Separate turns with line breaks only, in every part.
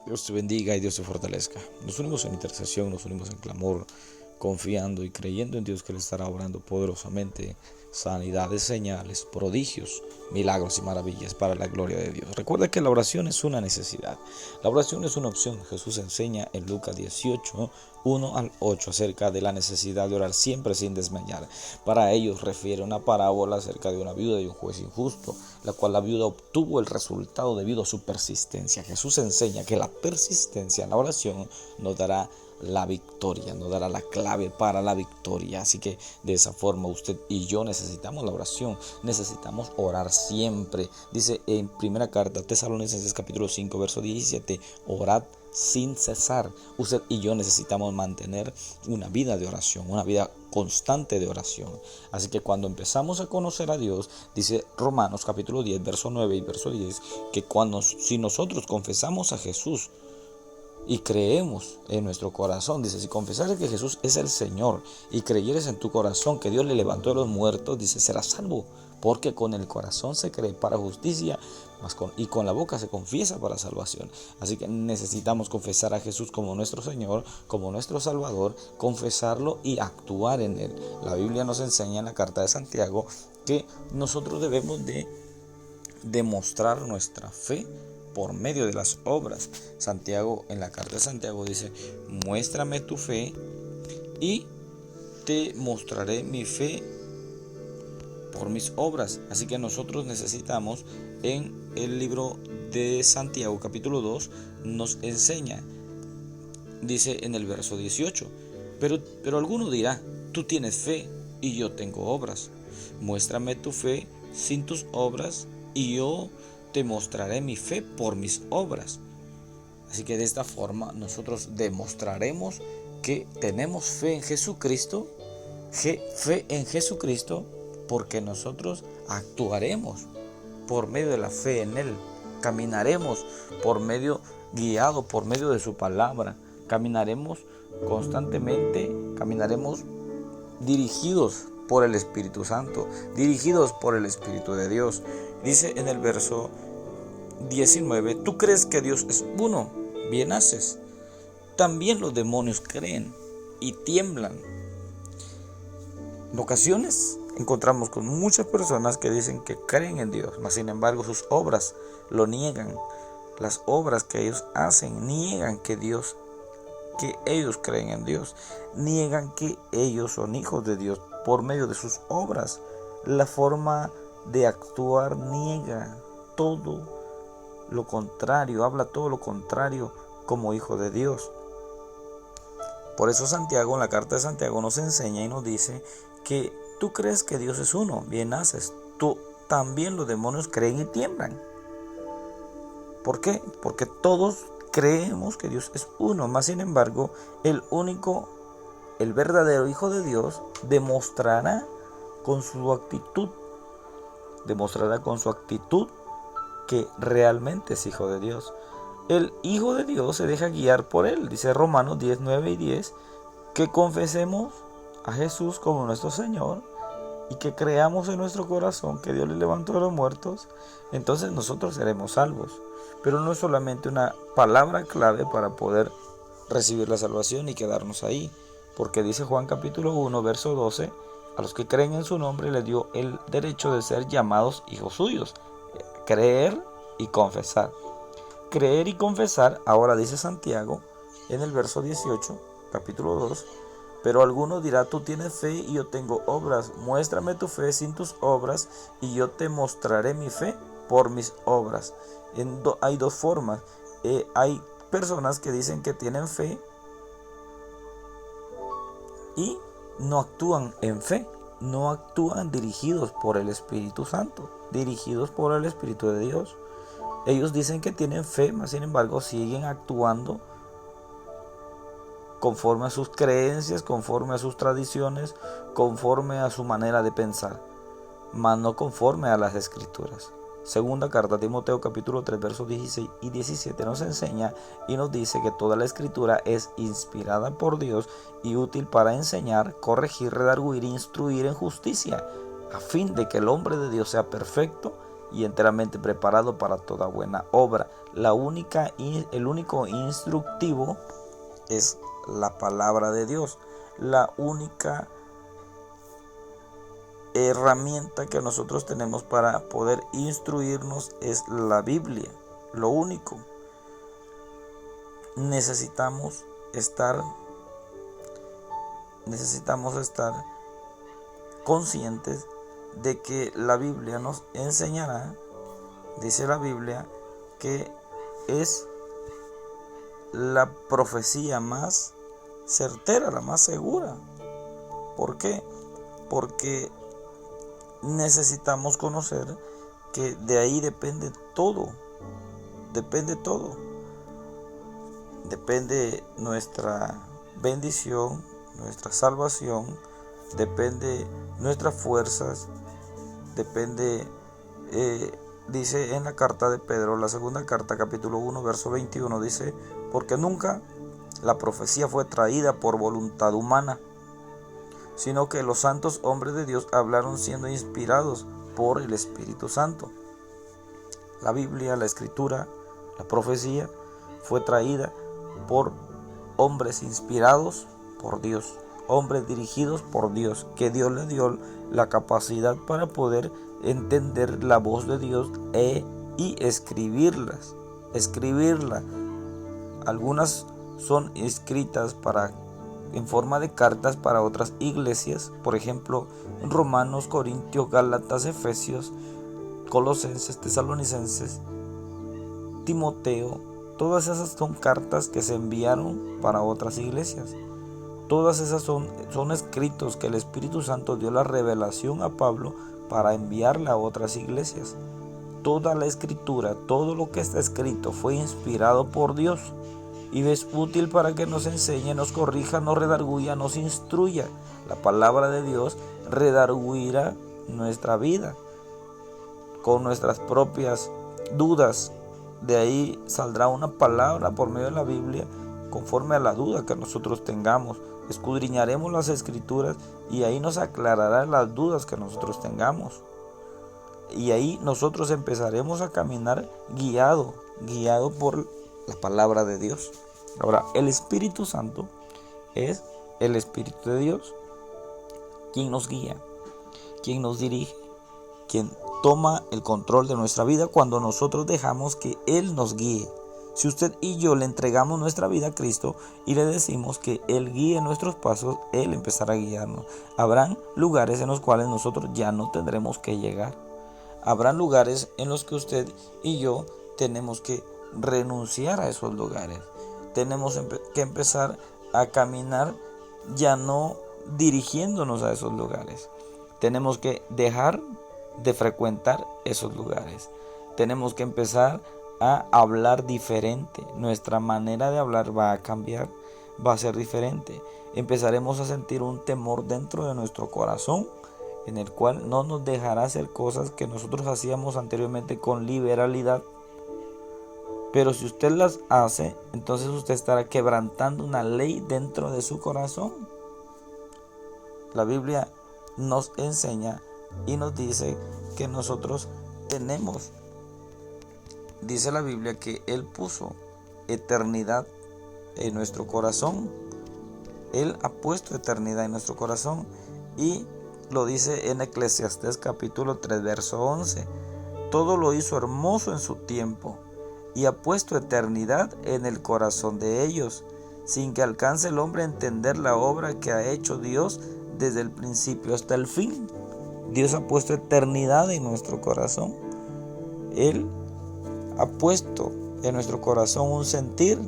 Dios te bendiga y Dios te fortalezca. Nos unimos en intercesión, nos unimos en clamor, confiando y creyendo en Dios que Él estará obrando poderosamente sanidades, señales, prodigios, milagros y maravillas para la gloria de Dios. Recuerda que la oración es una necesidad. La oración es una opción. Jesús enseña en Lucas 18, 1 al 8 acerca de la necesidad de orar siempre sin desmayar. Para ellos refiere una parábola acerca de una viuda y un juez injusto, la cual la viuda obtuvo el resultado debido a su persistencia. Jesús enseña que la persistencia en la oración nos dará la victoria, nos dará la clave para la victoria. Así que de esa forma usted y yo necesitamos la oración, necesitamos orar siempre. Dice en primera carta Tesalonicenses capítulo 5 verso 17, orad sin cesar. Usted y yo necesitamos mantener una vida de oración, una vida constante de oración. Así que cuando empezamos a conocer a Dios, dice Romanos capítulo 10 verso 9 y verso 10, que si nosotros confesamos a Jesús y creemos en nuestro corazón, dice, si confesares que Jesús es el Señor y creyeres en tu corazón que Dios le levantó de los muertos, dice, serás salvo, porque con el corazón se cree para justicia y con la boca se confiesa para salvación. Así que necesitamos confesar a Jesús como nuestro Señor, como nuestro Salvador, confesarlo y actuar en Él. La Biblia nos enseña en la carta de Santiago que nosotros debemos de demostrar nuestra fe por medio de las obras. Santiago, en la carta de Santiago dice, muéstrame tu fe y te mostraré mi fe por mis obras. Así que nosotros necesitamos, en el libro de Santiago capítulo 2 nos enseña, dice en el verso 18, pero alguno dirá, tú tienes fe y yo tengo obras. Muéstrame tu fe sin tus obras y yo te mostraré mi fe por mis obras. Así que de esta forma nosotros demostraremos que tenemos fe en Jesucristo, porque nosotros actuaremos por medio de la fe en Él, caminaremos guiado por medio de su palabra, caminaremos constantemente, caminaremos dirigidos por el Espíritu Santo, dirigidos por el Espíritu de Dios. Dice en el verso 19, tú crees que Dios es uno, bien haces. También los demonios creen y tiemblan. En ocasiones encontramos con muchas personas que dicen que creen en Dios, mas sin embargo sus obras lo niegan. Las obras que ellos hacen niegan que ellos creen en Dios, niegan que ellos son hijos de Dios por medio de sus obras. La forma de actuar niega todo lo contrario, habla todo lo contrario como hijo de Dios. Por eso Santiago, en la carta de Santiago, nos enseña y nos dice que tú crees que Dios es uno, bien haces. También los demonios creen y tiemblan. ¿Por qué? Porque todos creemos que Dios es uno, mas sin embargo, el verdadero Hijo de Dios demostrará con su actitud que realmente es Hijo de Dios. El Hijo de Dios se deja guiar por Él, dice Romanos 10, 9 y 10, que confesemos a Jesús como nuestro Señor y que creamos en nuestro corazón que Dios le levantó de los muertos, entonces nosotros seremos salvos. Pero no es solamente una palabra clave para poder recibir la salvación y quedarnos ahí, porque dice Juan capítulo 1 verso 12, a los que creen en su nombre les dio el derecho de ser llamados hijos suyos. Creer y confesar. Creer y confesar, ahora dice Santiago en el verso 18, capítulo 2, pero alguno dirá, tú tienes fe y yo tengo obras. Muéstrame tu fe sin tus obras y yo te mostraré mi fe por mis obras. Hay dos formas. Hay personas que dicen que tienen fe y no actúan en fe, no actúan dirigidos por el Espíritu Santo, dirigidos por el Espíritu de Dios. Ellos dicen que tienen fe, mas sin embargo siguen actuando conforme a sus creencias, conforme a sus tradiciones, conforme a su manera de pensar, mas no conforme a las Escrituras. Segunda carta a Timoteo capítulo 3 versos 16 y 17 nos enseña y nos dice que toda la Escritura es inspirada por Dios y útil para enseñar, corregir, redarguir e instruir en justicia, a fin de que el hombre de Dios sea perfecto y enteramente preparado para toda buena obra. el único instructivo es la palabra de Dios. La única herramienta que nosotros tenemos para poder instruirnos es la Biblia. Lo único. Necesitamos estar conscientes de que la Biblia nos enseñará, dice la Biblia, que es la profecía más certera, la más segura. ¿Por qué? Porque necesitamos conocer que de ahí depende todo. Depende nuestra bendición, nuestra salvación, depende nuestras fuerzas, depende, dice en la carta de Pedro, la segunda carta, capítulo 1, verso 21, dice, porque nunca la profecía fue traída por voluntad humana, sino que los santos hombres de Dios hablaron siendo inspirados por el Espíritu Santo. La Biblia, la Escritura, la profecía fue traída por hombres inspirados por Dios, hombres dirigidos por Dios, que Dios les dio la capacidad para poder entender la voz de Dios y escribirla. Algunas son escritas en forma de cartas para otras iglesias, por ejemplo, Romanos, Corintios, Gálatas, Efesios, Colosenses, Tesalonicenses, Timoteo. Todas esas son cartas que se enviaron para otras iglesias. Todas esas son escritos que el Espíritu Santo dio la revelación a Pablo para enviarla a otras iglesias. Toda la Escritura, todo lo que está escrito fue inspirado por Dios y es útil para que nos enseñe, nos corrija, nos redarguya, nos instruya. La palabra de Dios redarguirá nuestra vida con nuestras propias dudas. De ahí saldrá una palabra por medio de la Biblia conforme a la duda que nosotros tengamos. Escudriñaremos las Escrituras y ahí nos aclarará las dudas que nosotros tengamos. Y ahí nosotros empezaremos a caminar guiado por la palabra de Dios. Ahora, el Espíritu Santo es el Espíritu de Dios, quien nos guía, quien nos dirige, quien toma el control de nuestra vida cuando nosotros dejamos que Él nos guíe. Si usted y yo le entregamos nuestra vida a Cristo y le decimos que Él guíe nuestros pasos, Él empezará a guiarnos. Habrán lugares en los cuales nosotros ya no tendremos que llegar. Habrán lugares en los que usted y yo tenemos que renunciar a esos lugares. Tenemos que empezar a caminar ya no dirigiéndonos a esos lugares. Tenemos que dejar de frecuentar esos lugares. Tenemos que empezar a hablar diferente. Nuestra manera de hablar va a cambiar, va a ser diferente. Empezaremos a sentir un temor dentro de nuestro corazón, en el cual no nos dejará hacer cosas que nosotros hacíamos anteriormente con liberalidad. Pero si usted las hace, entonces usted estará quebrantando una ley dentro de su corazón. La Biblia nos enseña y nos dice que nosotros tenemos, dice la Biblia, que Él puso eternidad en nuestro corazón. Él ha puesto eternidad en nuestro corazón y lo dice en Eclesiastés capítulo 3 verso 11. Todo lo hizo hermoso en su tiempo y ha puesto eternidad en el corazón de ellos, sin que alcance el hombre a entender la obra que ha hecho Dios desde el principio hasta el fin. Dios ha puesto eternidad en nuestro corazón. Él ha puesto en nuestro corazón un sentir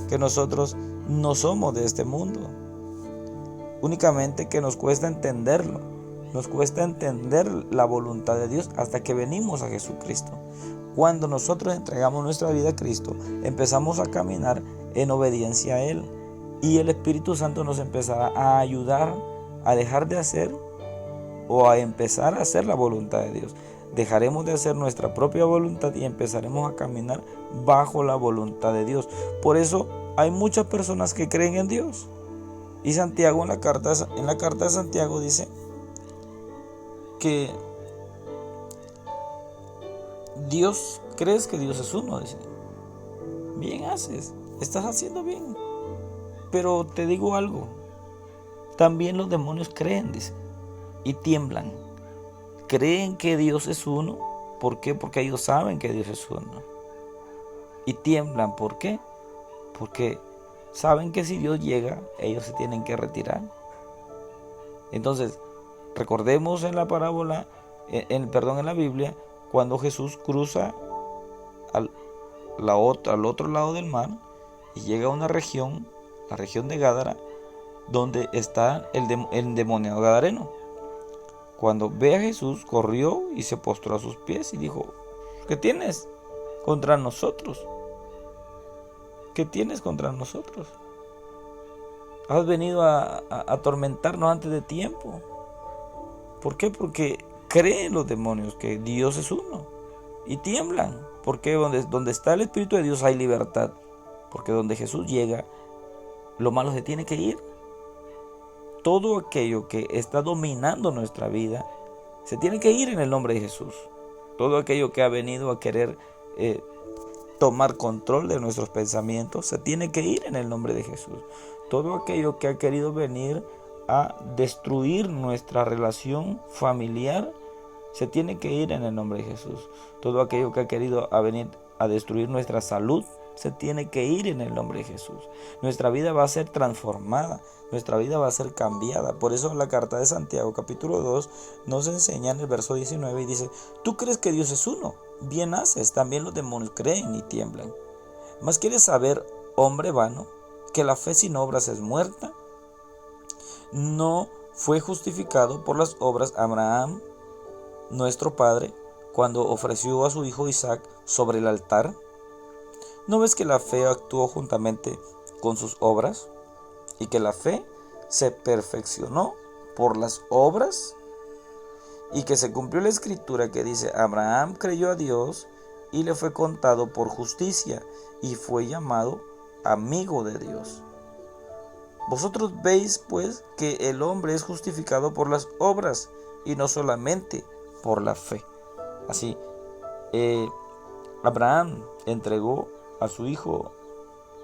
que nosotros no somos de este mundo. Únicamente que nos cuesta entenderlo. Nos cuesta entender la voluntad de Dios hasta que venimos a Jesucristo. Cuando nosotros entregamos nuestra vida a Cristo, empezamos a caminar en obediencia a Él. Y el Espíritu Santo nos empezará a ayudar a dejar de hacer o a empezar a hacer la voluntad de Dios. Dejaremos de hacer nuestra propia voluntad y empezaremos a caminar bajo la voluntad de Dios. Por eso hay muchas personas que creen en Dios. Y Santiago en la carta de Santiago dice que ¿crees que Dios es uno? Dice. bien haces, estás haciendo bien. Pero te digo algo, también los demonios creen, dice, y tiemblan. Creen que Dios es uno. ¿Por qué? Porque ellos saben que Dios es uno. Y tiemblan, ¿por qué? Porque saben que si Dios llega, ellos se tienen que retirar. Entonces, recordemos en la parábola, en la Biblia, cuando Jesús cruza al otro lado del mar y llega a una región, la región de Gádara, donde está el endemoniado gadareno. Cuando ve a Jesús, corrió y se postró a sus pies y dijo: ¿qué tienes contra nosotros? ¿Qué tienes contra nosotros? Has venido a atormentarnos antes de tiempo. ¿Por qué? Porque creen los demonios que Dios es uno y tiemblan. Porque donde está el Espíritu de Dios hay libertad. Porque donde Jesús llega, lo malo se tiene que ir. Todo aquello que está dominando nuestra vida se tiene que ir en el nombre de Jesús. Todo aquello que ha venido a querer tomar control de nuestros pensamientos se tiene que ir en el nombre de Jesús. Todo aquello que ha querido venir a destruir nuestra relación familiar se tiene que ir en el nombre de Jesús. Todo aquello que ha querido venir a destruir nuestra salud se tiene que ir en el nombre de Jesús. Nuestra vida va a ser transformada, nuestra vida va a ser cambiada. Por eso la carta de Santiago capítulo 2 nos enseña en el verso 19 y dice: tú crees que Dios es uno, bien haces, también los demonios creen y tiemblan. ¿Mas quieres saber, hombre vano, que la fe sin obras es muerta? ¿No fue justificado por las obras Abraham, nuestro padre, cuando ofreció a su hijo Isaac sobre el altar? ¿No ves que la fe actuó juntamente con sus obras y que la fe se perfeccionó por las obras? Y que se cumplió la escritura que dice: Abraham creyó a Dios y le fue contado por justicia y fue llamado amigo de Dios. Vosotros veis pues que el hombre es justificado por las obras y no solamente por la fe. Así, Abraham entregó a su hijo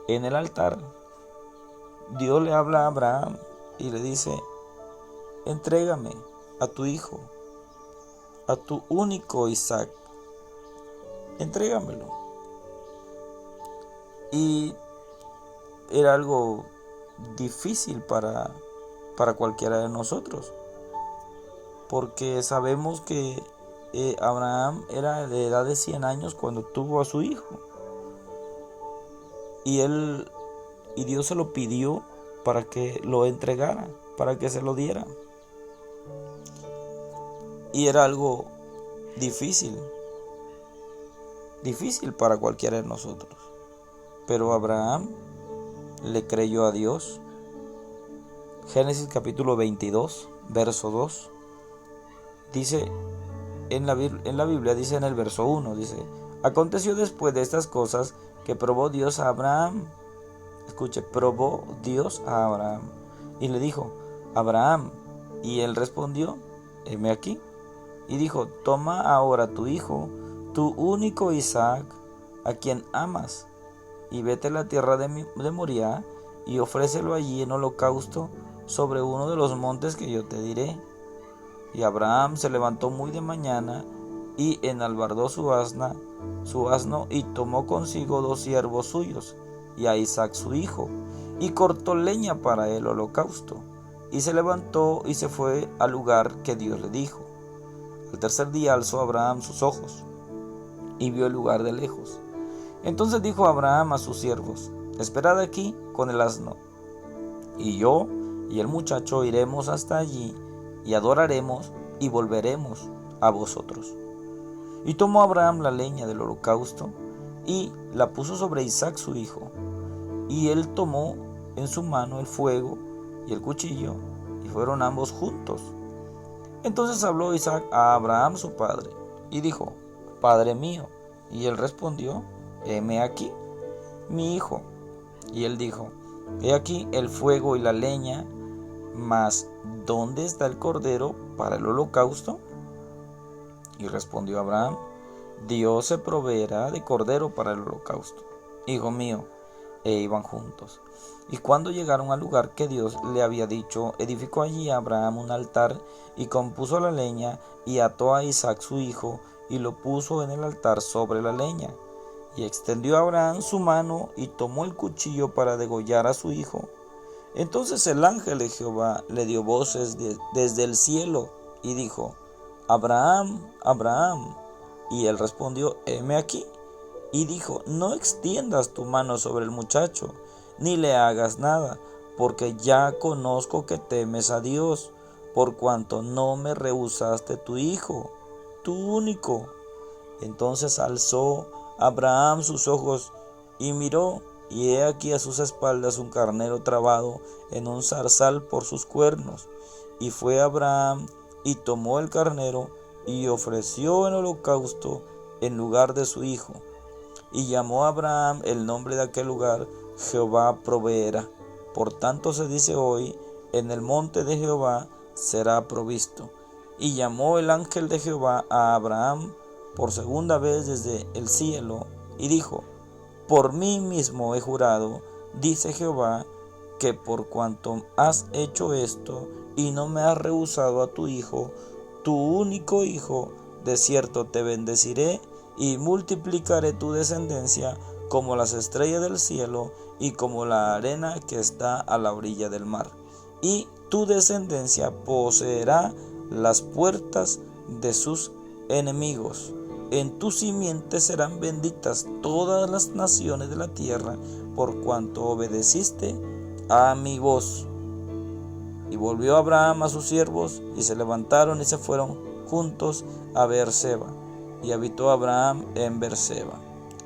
en el altar. Dios le habla a Abraham y le dice: entrégame a tu hijo, a tu único Isaac, entrégamelo. Y era algo difícil para cualquiera de nosotros, porque sabemos que Abraham era de edad de 100 años cuando tuvo a su hijo. Y Dios se lo pidió para que lo entregara, para que se lo diera. Y era algo difícil para cualquiera de nosotros. Pero Abraham le creyó a Dios. Génesis capítulo 22, verso 2. Dice, en la Biblia dice en el verso 1, dice: aconteció después de estas cosas que probó Dios a Abraham. Escuche, probó Dios a Abraham. Y le dijo: Abraham. Y él respondió: heme aquí. Y dijo: toma ahora tu hijo, tu único Isaac, a quien amas, y vete a la tierra de Moriah, y ofrécelo allí en holocausto sobre uno de los montes que yo te diré. Y Abraham se levantó muy de mañana, y enalbardó su asno, y tomó consigo 2 siervos suyos, y a Isaac su hijo, y cortó leña para el holocausto, y se levantó y se fue al lugar que Dios le dijo. Al tercer día alzó Abraham sus ojos, y vio el lugar de lejos. Entonces dijo Abraham a sus siervos: esperad aquí con el asno, y yo y el muchacho iremos hasta allí, y adoraremos, y volveremos a vosotros. Y tomó Abraham la leña del holocausto, y la puso sobre Isaac su hijo. Y él tomó en su mano el fuego y el cuchillo, y fueron ambos juntos. Entonces habló Isaac a Abraham su padre, y dijo: Padre mío. Y él respondió: heme aquí, mi hijo. Y él dijo: he aquí el fuego y la leña, mas ¿dónde está el cordero para el holocausto? Y respondió Abraham: Dios se proveerá de cordero para el holocausto. hijo mío, e iban juntos. Y cuando llegaron al lugar que Dios le había dicho, edificó allí Abraham un altar y compuso la leña y ató a Isaac su hijo y lo puso en el altar sobre la leña. Y extendió Abraham su mano y tomó el cuchillo para degollar a su hijo. Entonces el ángel de Jehová le dio voces desde el cielo y dijo: Abraham, Abraham. Y él respondió: heme aquí. Y dijo: no extiendas tu mano sobre el muchacho, ni le hagas nada, porque ya conozco que temes a Dios, por cuanto no me rehusaste tu hijo, tu único. Entonces alzó Abraham sus ojos y miró, y he aquí a sus espaldas un carnero trabado en un zarzal por sus cuernos. Y fue Abraham y tomó el carnero y ofreció en holocausto en lugar de su hijo. Y llamó a Abraham el nombre de aquel lugar: Jehová proveerá. Por tanto se dice hoy: en el monte de Jehová será provisto. Y llamó el ángel de Jehová a Abraham por segunda vez desde el cielo, y dijo: por mí mismo he jurado, dice Jehová, que por cuanto has hecho esto, y no me has rehusado a tu hijo, tu único hijo, de cierto te bendeciré, y multiplicaré tu descendencia como las estrellas del cielo, y como la arena que está a la orilla del mar. Y tu descendencia poseerá las puertas de sus enemigos. En tu simiente serán benditas todas las naciones de la tierra, por cuanto obedeciste a mi voz. Y volvió Abraham a sus siervos, y se levantaron y se fueron juntos a Beerseba. Y habitó Abraham en Beerseba.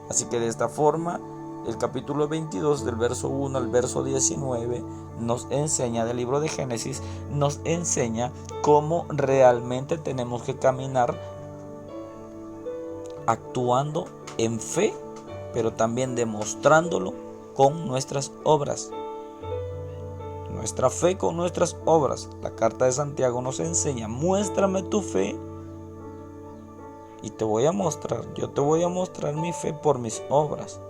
Así que de esta forma, el capítulo 22, del verso 1 al verso 19, nos enseña, del libro de Génesis, nos enseña cómo realmente tenemos que caminar actuando en fe, pero también demostrándolo con nuestras obras. Nuestra fe con nuestras obras. La carta de Santiago nos enseña: muéstrame tu fe y te voy a mostrar, yo te voy a mostrar mi fe por mis obras.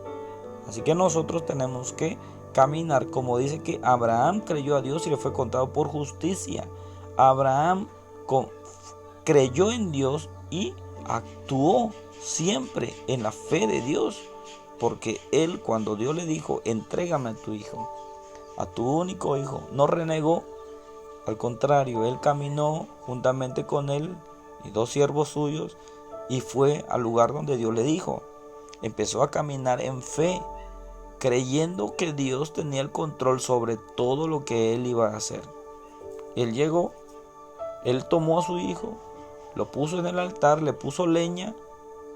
Así que nosotros tenemos que caminar como dice que Abraham creyó a Dios y le fue contado por justicia. Abraham creyó en Dios y actuó siempre en la fe de Dios, porque él, cuando Dios le dijo: entrégame a tu hijo, a tu único hijo, no renegó. Al contrario, él caminó juntamente con él y dos siervos suyos y fue al lugar donde Dios le dijo. Empezó a caminar en fe, creyendo que Dios tenía el control sobre todo lo que él iba a hacer. Él llegó, él tomó a su hijo, lo puso en el altar, le puso leña,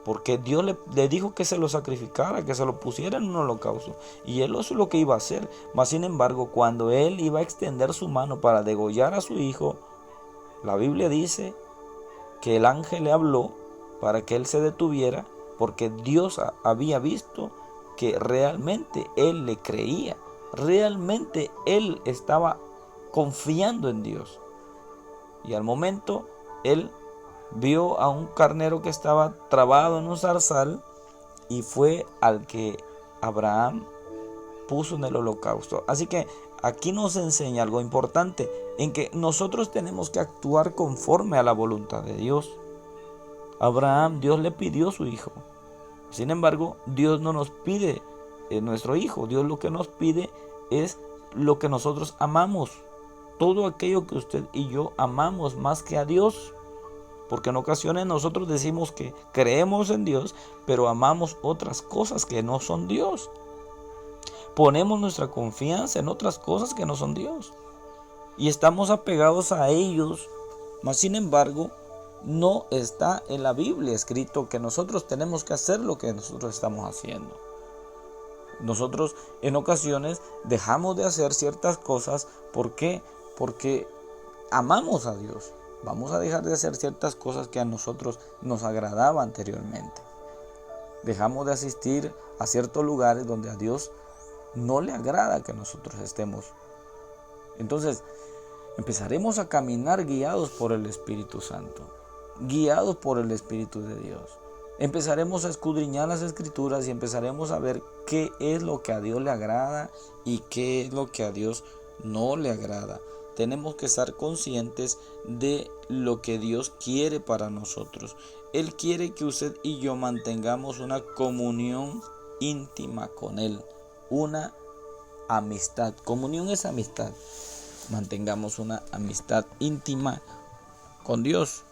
porque Dios le dijo que se lo sacrificara, que se lo pusiera en un holocausto. Y él eso es lo que iba a hacer. Mas sin embargo, cuando él iba a extender su mano para degollar a su hijo, la Biblia dice que el ángel le habló para que él se detuviera, porque Dios había visto que realmente él le creía. Realmente él estaba confiando en Dios. Y al momento él vio a un carnero que estaba trabado en un zarzal y fue al que Abraham puso en el holocausto. Así que aquí nos enseña algo importante, en que nosotros tenemos que actuar conforme a la voluntad de Dios. Abraham, Dios le pidió su hijo. Sin embargo, Dios no nos pide nuestro hijo. Dios lo que nos pide es lo que nosotros amamos. Todo aquello que usted y yo amamos más que a Dios. Porque en ocasiones nosotros decimos que creemos en Dios, pero amamos otras cosas que no son Dios. Ponemos nuestra confianza en otras cosas que no son Dios. Y estamos apegados a ellos. Mas sin embargo, no está en la Biblia escrito que nosotros tenemos que hacer lo que nosotros estamos haciendo. Nosotros en ocasiones dejamos de hacer ciertas cosas. ¿Por qué? Porque amamos a Dios. Vamos a dejar de hacer ciertas cosas que a nosotros nos agradaba anteriormente. Dejamos de asistir a ciertos lugares donde a Dios no le agrada que nosotros estemos. Entonces, empezaremos a caminar guiados por el Espíritu Santo, guiados por el Espíritu de Dios. empezaremos a escudriñar las Escrituras y empezaremos a ver qué es lo que a Dios le agrada y qué es lo que a Dios no le agrada. Tenemos que estar conscientes de lo que Dios quiere para nosotros. Él quiere que usted y yo mantengamos una comunión íntima con Él, una amistad. Comunión es amistad. Mantengamos una amistad íntima con Dios,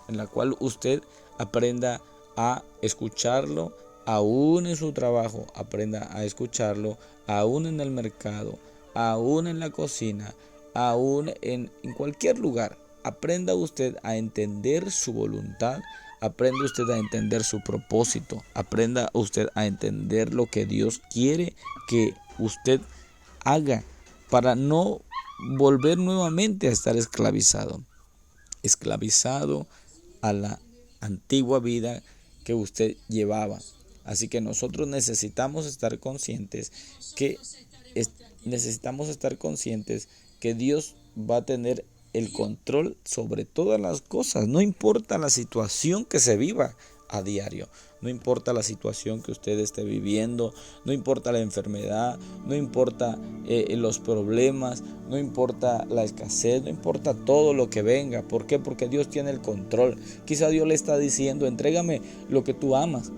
en la cual usted aprenda a escucharlo aún en su trabajo, aprenda a escucharlo aún en el mercado, aún en la cocina, aún en cualquier lugar. Aprenda usted a entender su voluntad, aprenda usted a entender su propósito, aprenda usted a entender lo que Dios quiere que usted haga para no volver nuevamente a estar esclavizado a la antigua vida que usted llevaba. Así que nosotros necesitamos estar conscientes que Dios va a tener el control sobre todas las cosas, no importa la situación que se viva a diario, no importa la situación que usted esté viviendo, no importa la enfermedad, no importa los problemas, no importa la escasez, no importa todo lo que venga. ¿Por qué? Porque Dios tiene el control. Quizá Dios le está diciendo: entrégame lo que tú amas.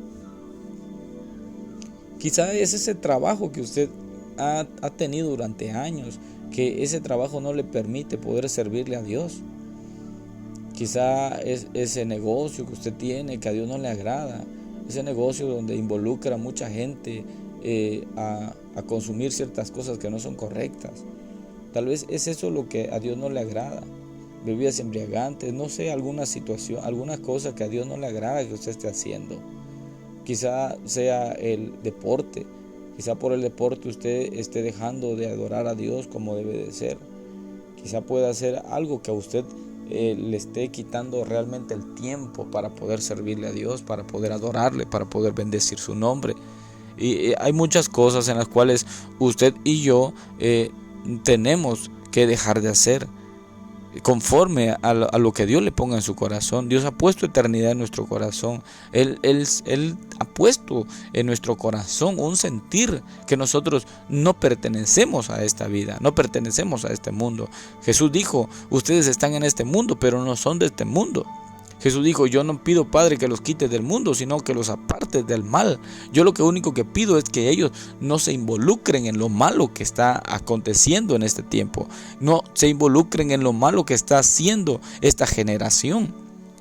Quizá es ese trabajo que usted ha tenido durante años, que ese trabajo no le permite poder servirle a Dios. Quizá es ese negocio que usted tiene que a Dios no le agrada, ese negocio donde involucra a mucha gente a consumir ciertas cosas que no son correctas. Tal vez es eso lo que a Dios no le agrada, bebidas embriagantes, no sé, alguna situación, alguna cosa que a Dios no le agrada que usted esté haciendo. Quizá sea el deporte, quizá por el deporte usted esté dejando de adorar a Dios como debe de ser. Quizá pueda ser algo que a usted le esté quitando realmente el tiempo para poder servirle a Dios, para poder adorarle, para poder bendecir su nombre. Y hay muchas cosas en las cuales usted y yo tenemos que dejar de hacer conforme a lo que Dios le ponga en su corazón. Dios ha puesto eternidad en nuestro corazón. Él ha puesto en nuestro corazón un sentir que nosotros no pertenecemos a esta vida, no pertenecemos a este mundo. Jesús dijo: ustedes están en este mundo, pero no son de este mundo. Jesús dijo: yo no pido, Padre, que los quites del mundo, sino que los apartes del mal. Yo lo único que pido es que ellos no se involucren en lo malo que está aconteciendo en este tiempo. No se involucren en lo malo que está haciendo esta generación.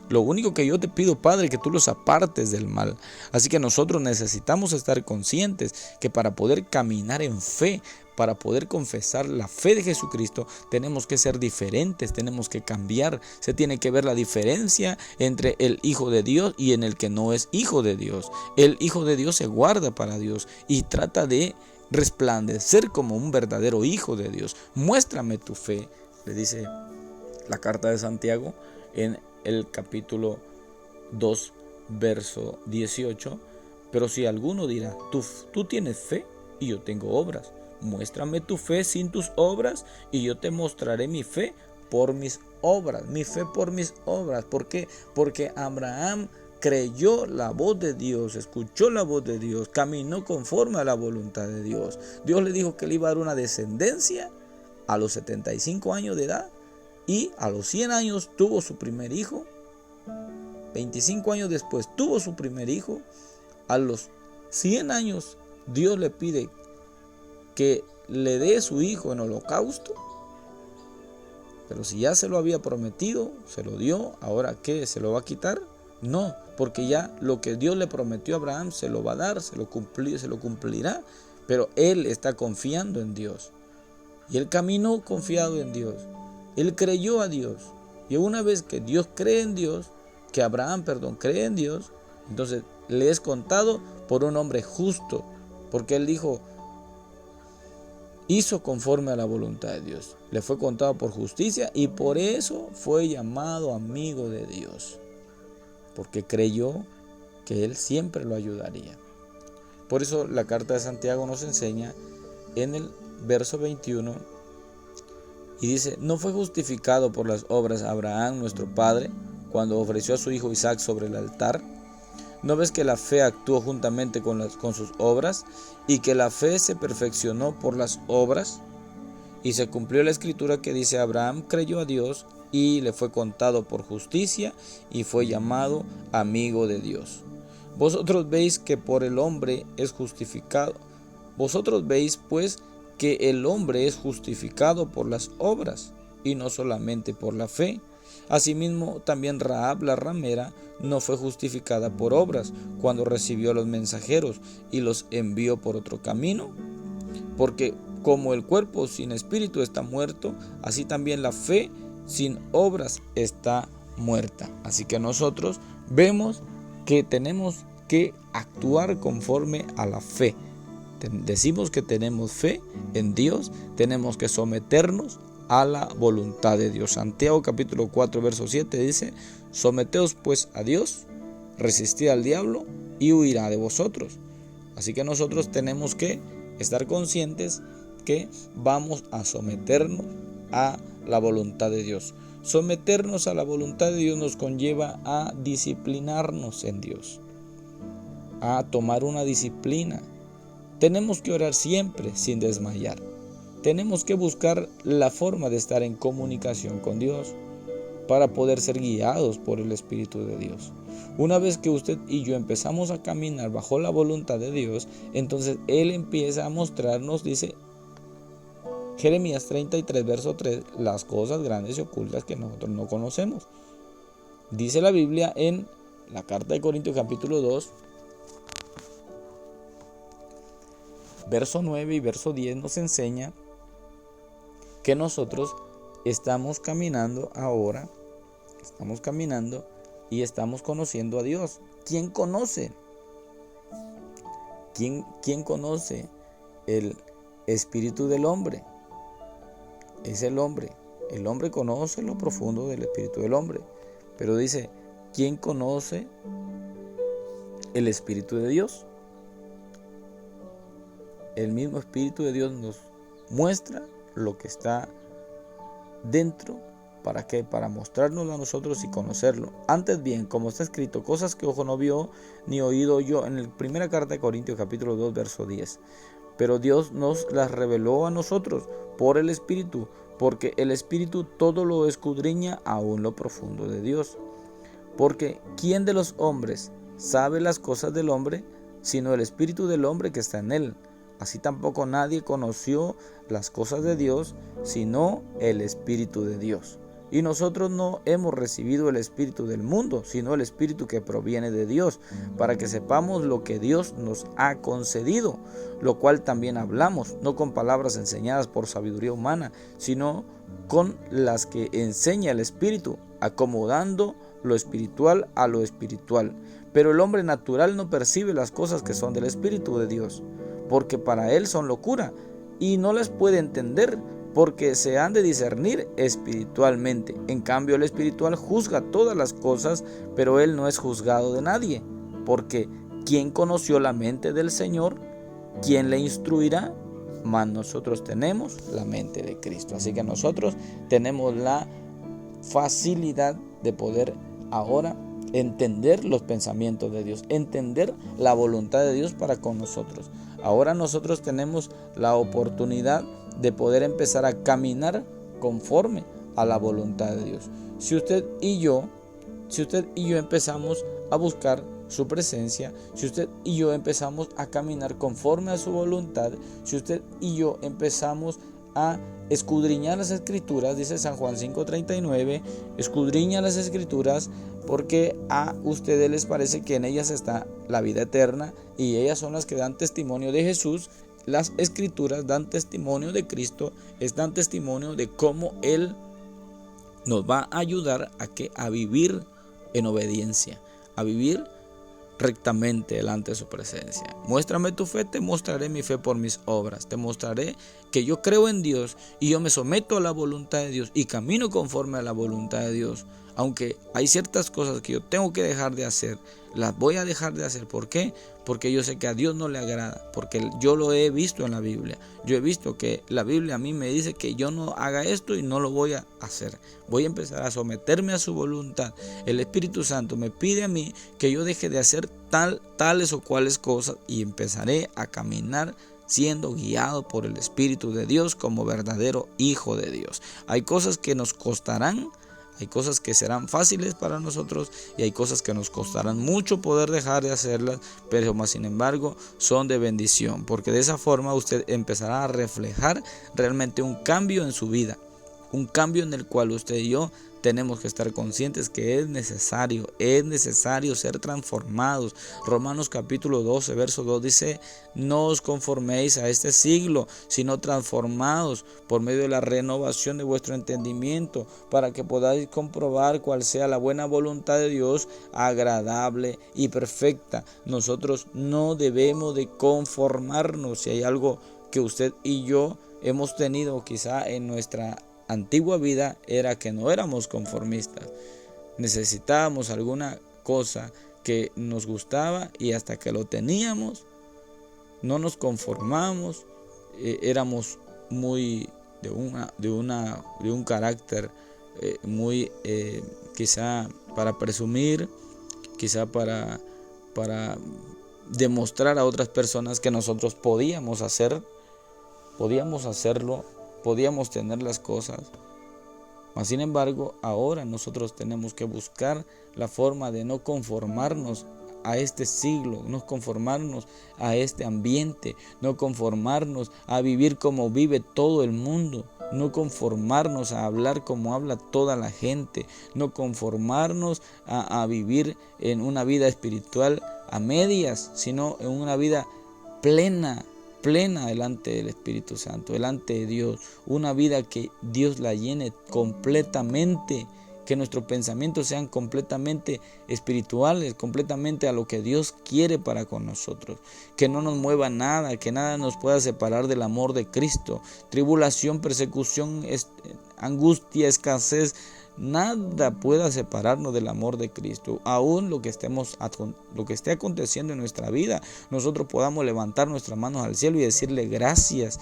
Lo único que yo te pido, Padre, es que tú los apartes del mal. Así que nosotros necesitamos estar conscientes que para poder caminar en fe, para poder confesar la fe de Jesucristo, tenemos que ser diferentes, tenemos que cambiar. Se tiene que ver la diferencia entre el Hijo de Dios y en el que no es Hijo de Dios. El Hijo de Dios se guarda para Dios y trata de resplandecer como un verdadero Hijo de Dios. Muéstrame tu fe, le dice la carta de Santiago en el capítulo 2, verso 18. Pero si alguno dirá: tú tienes fe y yo tengo obras, muéstrame tu fe sin tus obras y yo te mostraré mi fe por mis obras. Mi fe por mis obras. ¿Por qué? Porque Abraham creyó la voz de Dios, escuchó la voz de Dios, caminó conforme a la voluntad de Dios. Dios le dijo que le iba a dar una descendencia a los 75 años de edad y a los 100 años tuvo su primer hijo. 25 años después tuvo su primer hijo. A los 100 años Dios le pide que le dé su hijo en holocausto. Pero si ya se lo había prometido, se lo dio, ¿ahora qué? ¿Se lo va a quitar? No, porque ya lo que Dios le prometió a Abraham se lo va a dar, se lo cumplirá. Pero él está confiando en Dios. Y él caminó confiado en Dios. Él creyó a Dios. Y una vez que Dios cree en Dios, que Abraham, cree en Dios, entonces le es contado por un hombre justo. Porque él dijo: hizo conforme a la voluntad de Dios. Le fue contado por justicia y por eso fue llamado amigo de Dios. Porque creyó que Él siempre lo ayudaría. Por eso la carta de Santiago nos enseña en el verso 21 y dice: ¿no fue justificado por las obras Abraham nuestro padre cuando ofreció a su hijo Isaac sobre el altar? ¿No ves que la fe actuó juntamente con sus obras y que la fe se perfeccionó por las obras? Y se cumplió la escritura que dice: Abraham creyó a Dios y le fue contado por justicia y fue llamado amigo de Dios. Vosotros veis que por el hombre es justificado. Vosotros veis pues que el hombre es justificado por las obras y no solamente por la fe. Asimismo, también Rahab la ramera no fue justificada por obras cuando recibió a los mensajeros y los envió por otro camino. Porque como el cuerpo sin espíritu está muerto, así también la fe sin obras está muerta. Así que nosotros vemos que tenemos que actuar conforme a la fe. Decimos que tenemos fe en Dios, tenemos que someternos a la voluntad de Dios. Santiago capítulo 4 verso 7 dice: someteos pues a Dios, resistid al diablo y huirá de vosotros. Así que nosotros tenemos que estar conscientes que vamos a someternos a la voluntad de Dios. Someternos a la voluntad de Dios nos conlleva a disciplinarnos en Dios, a tomar una disciplina. Tenemos que orar siempre sin desmayar. Tenemos que buscar la forma de estar en comunicación con Dios para poder ser guiados por el Espíritu de Dios. Una vez que usted y yo empezamos a caminar bajo la voluntad de Dios, entonces Él empieza a mostrarnos, dice Jeremías 33 verso 3, las cosas grandes y ocultas que nosotros no conocemos. Dice la Biblia en la carta de Corintios capítulo 2, verso 9 y verso 10 nos enseña que nosotros estamos caminando ahora, y estamos conociendo a Dios. ¿Quién conoce? ¿Quién conoce el espíritu del hombre? Es el hombre. El hombre conoce lo profundo del espíritu del hombre. Pero dice, ¿quién conoce el espíritu de Dios? El mismo espíritu de Dios nos muestra lo que está dentro. ¿Para qué? Para mostrárnoslo a nosotros y conocerlo. Antes bien, como está escrito, cosas que ojo no vio ni oído oyó, en la primera carta de Corintios capítulo 2 verso 10. Pero Dios nos las reveló a nosotros por el Espíritu, porque el Espíritu todo lo escudriña, aún lo profundo de Dios. Porque ¿quién de los hombres sabe las cosas del hombre, sino el Espíritu del hombre que está en él? Así tampoco nadie conoció las cosas de Dios, sino el Espíritu de Dios. Y nosotros no hemos recibido el espíritu del mundo, sino el espíritu que proviene de Dios, para que sepamos lo que Dios nos ha concedido, lo cual también hablamos, no con palabras enseñadas por sabiduría humana, sino con las que enseña el Espíritu, acomodando lo espiritual a lo espiritual. Pero el hombre natural no percibe las cosas que son del Espíritu de Dios, porque para él son locura, y no las puede entender, porque se han de discernir espiritualmente. En cambio, el espiritual juzga todas las cosas, pero él no es juzgado de nadie. Porque ¿quién conoció la mente del Señor? ¿Quién le instruirá? Mas nosotros tenemos la mente de Cristo. Así que nosotros tenemos la facilidad de poder ahora entender los pensamientos de Dios, entender la voluntad de Dios para con nosotros. Ahora nosotros tenemos la oportunidad de poder empezar a caminar conforme a la voluntad de Dios. Si usted y yo empezamos a buscar su presencia, si usted y yo empezamos a caminar conforme a su voluntad, si usted y yo empezamos a escudriñar las escrituras, dice San Juan 5:39, escudriña las escrituras porque a ustedes les parece que en ellas está la vida eterna y ellas son las que dan testimonio de Jesús. Las escrituras dan testimonio de Cristo, dan testimonio de cómo Él nos va a ayudar a vivir en obediencia, a vivir rectamente delante de su presencia. Muéstrame tu fe, te mostraré mi fe por mis obras. Te mostraré que yo creo en Dios y yo me someto a la voluntad de Dios y camino conforme a la voluntad de Dios. aunque hay ciertas cosas que yo tengo que dejar de hacer, las voy a dejar de hacer. ¿Por qué? Porque yo sé que a Dios no le agrada, porque yo lo he visto en la Biblia. Yo he visto que la Biblia a mí me dice que yo no haga esto y no lo voy a hacer. Voy a empezar a someterme a su voluntad. El Espíritu Santo me pide a mí que yo deje de hacer tales o cuales cosas y empezaré a caminar siendo guiado por el Espíritu de Dios como verdadero hijo de Dios. Hay cosas que nos costarán, hay cosas que serán fáciles para nosotros y hay cosas que nos costarán mucho poder dejar de hacerlas, pero más sin embargo son de bendición, porque de esa forma usted empezará a reflejar realmente un cambio en su vida, un cambio en el cual usted y yo tenemos que estar conscientes que es necesario ser transformados. Romanos capítulo 12, verso 2 dice: no os conforméis a este siglo, sino transformados por medio de la renovación de vuestro entendimiento, para que podáis comprobar cuál sea la buena voluntad de Dios, agradable y perfecta. Nosotros no debemos de conformarnos. Si hay algo que usted y yo hemos tenido quizá en nuestra antigua vida, era que no éramos conformistas. Necesitábamos alguna cosa que nos gustaba y hasta que lo teníamos no nos conformamos. Éramos muy de un carácter muy quizá para presumir, quizá para demostrar a otras personas que nosotros podíamos hacerlo, podíamos tener las cosas. Mas sin embargo, ahora nosotros tenemos que buscar la forma de no conformarnos a este siglo, no conformarnos a este ambiente, no conformarnos a vivir como vive todo el mundo, no conformarnos a hablar como habla toda la gente, no conformarnos a vivir en una vida espiritual a medias, sino en una vida plena delante del Espíritu Santo, delante de Dios, una vida que Dios la llene completamente, que nuestros pensamientos sean completamente espirituales, completamente a lo que Dios quiere para con nosotros, que no nos mueva nada, que nada nos pueda separar del amor de Cristo. Tribulación, persecución, angustia, escasez, nada pueda separarnos del amor de Cristo. Aún lo que esté aconteciendo en nuestra vida, nosotros podamos levantar nuestras manos al cielo y decirle gracias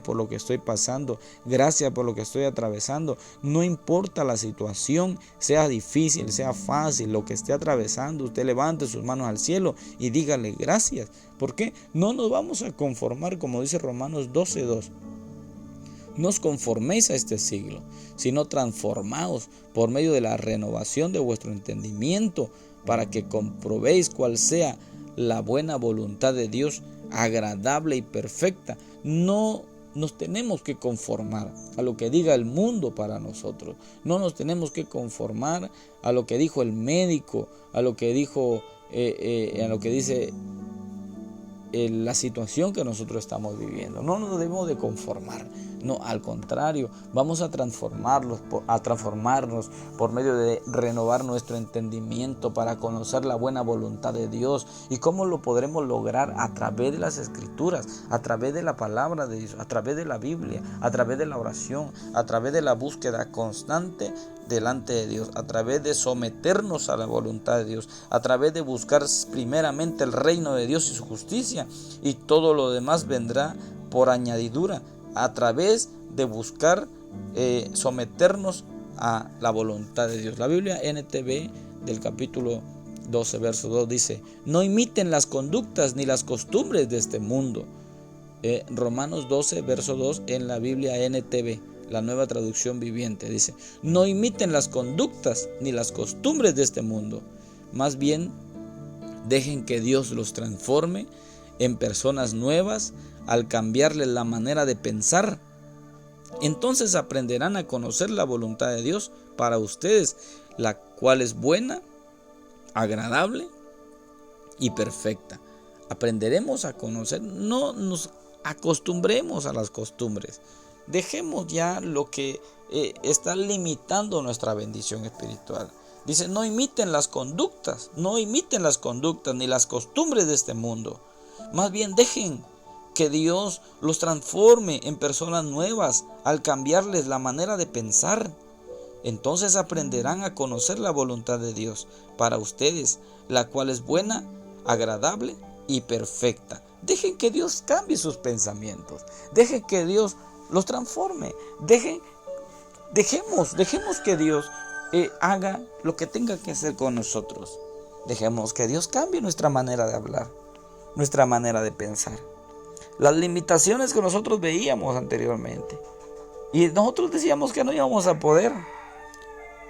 por lo que estoy pasando, gracias por lo que estoy atravesando. No importa la situación, sea difícil, sea fácil, lo que esté atravesando, usted levante sus manos al cielo y dígale gracias. ¿Por qué? No nos vamos a conformar, como dice Romanos 12:2. No os conforméis a este siglo, sino transformaos por medio de la renovación de vuestro entendimiento, para que comprobéis cuál sea la buena voluntad de Dios, agradable y perfecta. No nos tenemos que conformar a lo que diga el mundo para nosotros. No nos tenemos que conformar a lo que dijo el médico, a lo que dice la situación que nosotros estamos viviendo. No nos debemos de conformar, no, al contrario, vamos a transformarnos por medio de renovar nuestro entendimiento para conocer la buena voluntad de Dios. ¿Y cómo lo podremos lograr? A través de las Escrituras, a través de la palabra de Dios, a través de la Biblia, a través de la oración, a través de la búsqueda constante delante de Dios, a través de someternos a la voluntad de Dios, a través de buscar primeramente el reino de Dios y su justicia, y todo lo demás vendrá por añadidura, a través de buscar someternos a la voluntad de Dios. La Biblia NTV del capítulo 12, verso 2 dice: no imiten las conductas ni las costumbres de este mundo. Romanos 12, verso 2 en la Biblia NTV, la Nueva Traducción Viviente, dice: no imiten las conductas ni las costumbres de este mundo, más bien dejen que Dios los transforme en personas nuevas al cambiarles la manera de pensar. Entonces aprenderán a conocer la voluntad de Dios para ustedes, la cual es buena, agradable y perfecta. Aprenderemos a conocer, no nos acostumbremos a las costumbres. Dejemos ya lo que está limitando nuestra bendición espiritual. Dice: no imiten las conductas ni las costumbres de este mundo. Más bien dejen que Dios los transforme en personas nuevas al cambiarles la manera de pensar. Entonces aprenderán a conocer la voluntad de Dios para ustedes, la cual es buena, agradable y perfecta. Dejen que Dios cambie sus pensamientos. Dejen que Dios los transforme. Dejemos que Dios haga lo que tenga que hacer con nosotros. Dejemos que Dios cambie nuestra manera de hablar, nuestra manera de pensar. Las limitaciones que nosotros veíamos anteriormente. Y nosotros decíamos que no íbamos a poder.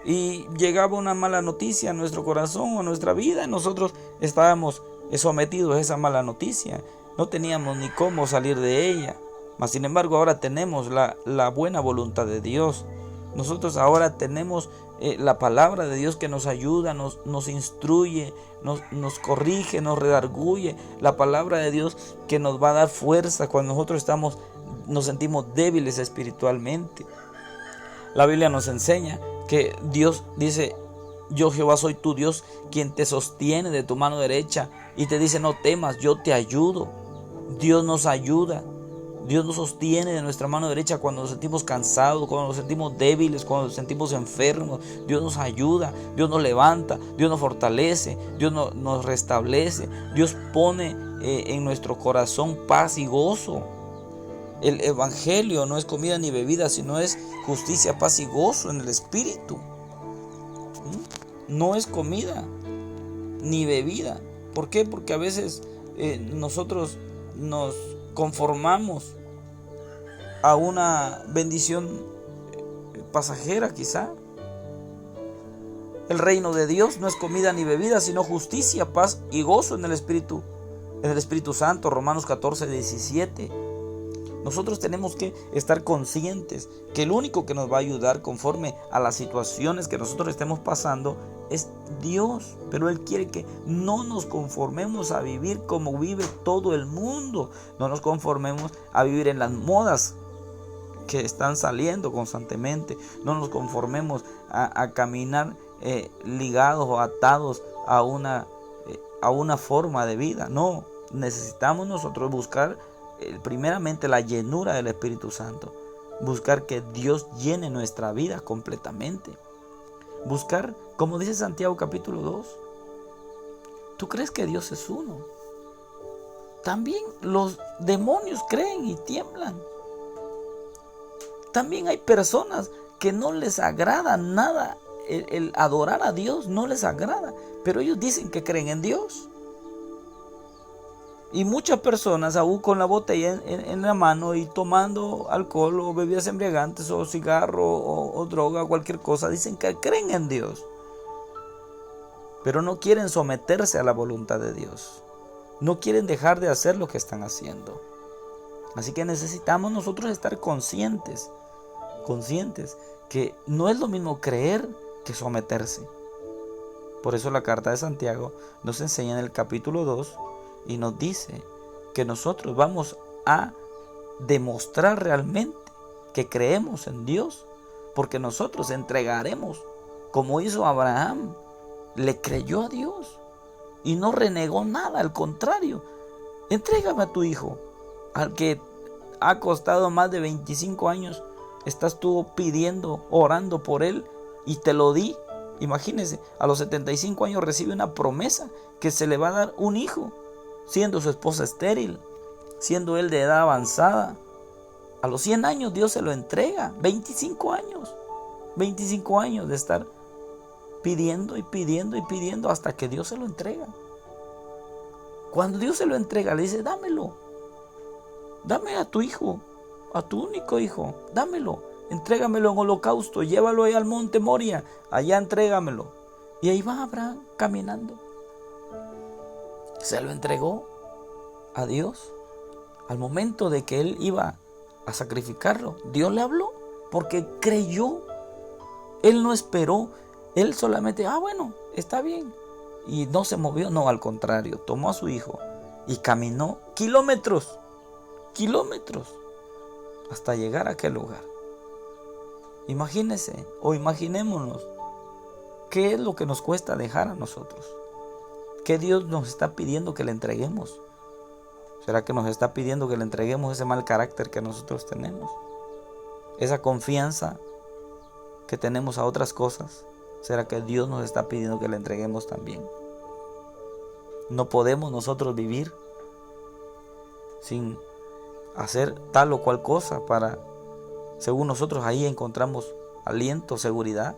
Y llegaba una mala noticia a nuestro corazón o a nuestra vida. Y nosotros estábamos sometidos a esa mala noticia. No teníamos ni cómo salir de ella. Mas sin embargo ahora tenemos la buena voluntad de Dios. Nosotros ahora tenemos la palabra de Dios que nos ayuda, nos instruye, nos corrige, nos redarguye. La palabra de Dios que nos va a dar fuerza cuando nosotros nos sentimos débiles espiritualmente. La Biblia nos enseña que Dios dice: yo Jehová soy tu Dios, quien te sostiene de tu mano derecha, y te dice: no temas, yo te ayudo. Dios nos ayuda. Dios nos sostiene de nuestra mano derecha cuando nos sentimos cansados, cuando nos sentimos débiles, cuando nos sentimos enfermos. Dios nos ayuda, Dios nos levanta, Dios nos fortalece, Dios nos restablece. Dios pone en nuestro corazón paz y gozo. El evangelio no es comida ni bebida, sino es justicia, paz y gozo en el espíritu. No es comida ni bebida. ¿Por qué? Porque a veces nosotros nos conformamos a una bendición pasajera quizá. El reino de Dios no es comida ni bebida, sino justicia, paz y gozo en el Espíritu Santo. Romanos 14:17. Nosotros tenemos que estar conscientes que el único que nos va a ayudar conforme a las situaciones que nosotros estemos pasando es Dios. Pero Él quiere que no nos conformemos a vivir como vive todo el mundo. No nos conformemos a vivir en las modas que están saliendo constantemente. No nos conformemos a caminar ligados o atados a una forma de vida. No, necesitamos nosotros buscar primeramente la llenura del Espíritu Santo. Buscar que Dios llene nuestra vida completamente. Buscar, como dice Santiago capítulo 2. ¿Tú crees que Dios es uno? También los demonios creen y tiemblan. También hay personas que no les agrada nada. El adorar a Dios no les agrada. Pero ellos dicen que creen en Dios. Y muchas personas, aún con la botella en la mano y tomando alcohol o bebidas embriagantes o cigarro o droga o cualquier cosa, dicen que creen en Dios. Pero no quieren someterse a la voluntad de Dios. No quieren dejar de hacer lo que están haciendo. Así que necesitamos nosotros estar conscientes que no es lo mismo creer que someterse. Por eso la carta de Santiago nos enseña en el capítulo 2 y nos dice que nosotros vamos a demostrar realmente que creemos en Dios, porque nosotros entregaremos, como hizo Abraham. Le creyó a Dios y no renegó nada, al contrario. Entrégame a tu hijo, al que ha costado más de 25 años. Estás tú pidiendo, orando por él, y te lo di. Imagínese, a los 75 años recibe una promesa que se le va a dar un hijo, siendo su esposa estéril, siendo él de edad avanzada. A los 100 años Dios se lo entrega. 25 años de estar pidiendo y pidiendo y pidiendo hasta que Dios se lo entrega. Cuando Dios se lo entrega, le dice: dámelo, dame a tu hijo, a tu único hijo, dámelo, entrégamelo en holocausto, llévalo ahí al monte Moria, allá entrégamelo. Y ahí va Abraham caminando. Se lo entregó a Dios. Al momento de que él iba a sacrificarlo, Dios le habló, porque creyó. Él no esperó. Él solamente, bueno, está bien. Y no se movió, no, al contrario, tomó a su hijo y caminó kilómetros, hasta llegar a aquel lugar. Imagínense o imaginémonos qué es lo que nos cuesta dejar a nosotros. ¿Qué Dios nos está pidiendo que le entreguemos? ¿Será que nos está pidiendo que le entreguemos ese mal carácter que nosotros tenemos? Esa confianza que tenemos a otras cosas, ¿será que Dios nos está pidiendo que le entreguemos también? No podemos nosotros vivir sin hacer tal o cual cosa para, según nosotros, ahí encontramos aliento, seguridad.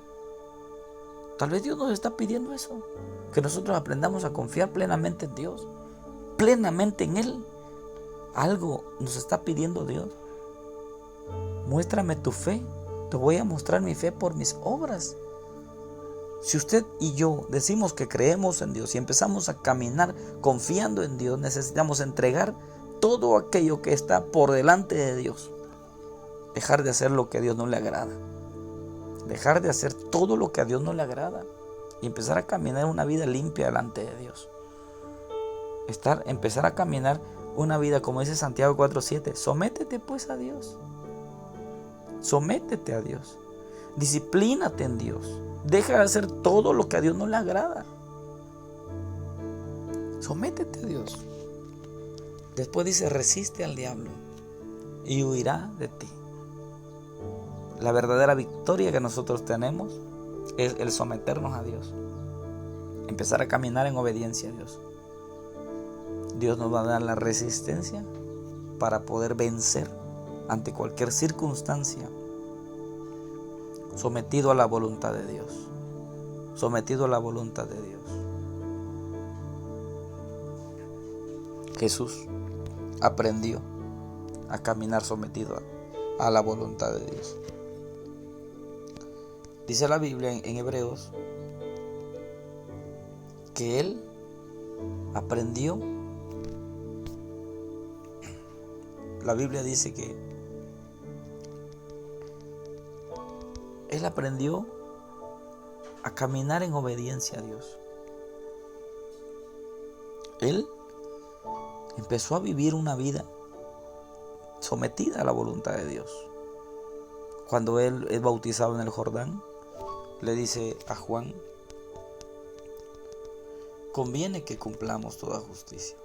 Tal vez Dios nos está pidiendo eso, que nosotros aprendamos a confiar plenamente en Dios, plenamente en Él. Algo nos está pidiendo Dios. Muéstrame tu fe, te voy a mostrar mi fe por mis obras. Si usted y yo decimos que creemos en Dios y empezamos a caminar confiando en Dios, necesitamos entregar todo aquello que está por delante de Dios. Dejar de hacer lo que a Dios no le agrada. Dejar de hacer todo lo que a Dios no le agrada. Y empezar a caminar una vida limpia delante de Dios. Empezar a caminar una vida, como dice Santiago 4:7. Sométete pues a Dios. Sométete a Dios. Disciplínate en Dios. Deja de hacer todo lo que a Dios no le agrada. Sométete a Dios. Después dice, resiste al diablo y huirá de ti. La verdadera victoria que nosotros tenemos es el someternos a Dios. Empezar a caminar en obediencia a Dios. Dios nos va a dar la resistencia para poder vencer ante cualquier circunstancia. Sometido a la voluntad de Dios. Sometido a la voluntad de Dios. Jesús aprendió a caminar sometido a la voluntad de Dios. Dice la Biblia en Hebreos que Él aprendió. La Biblia dice que Él aprendió a caminar en obediencia a Dios. Él empezó a vivir una vida sometida a la voluntad de Dios. Cuando Él es bautizado en el Jordán, le dice a Juan, conviene que cumplamos toda justicia.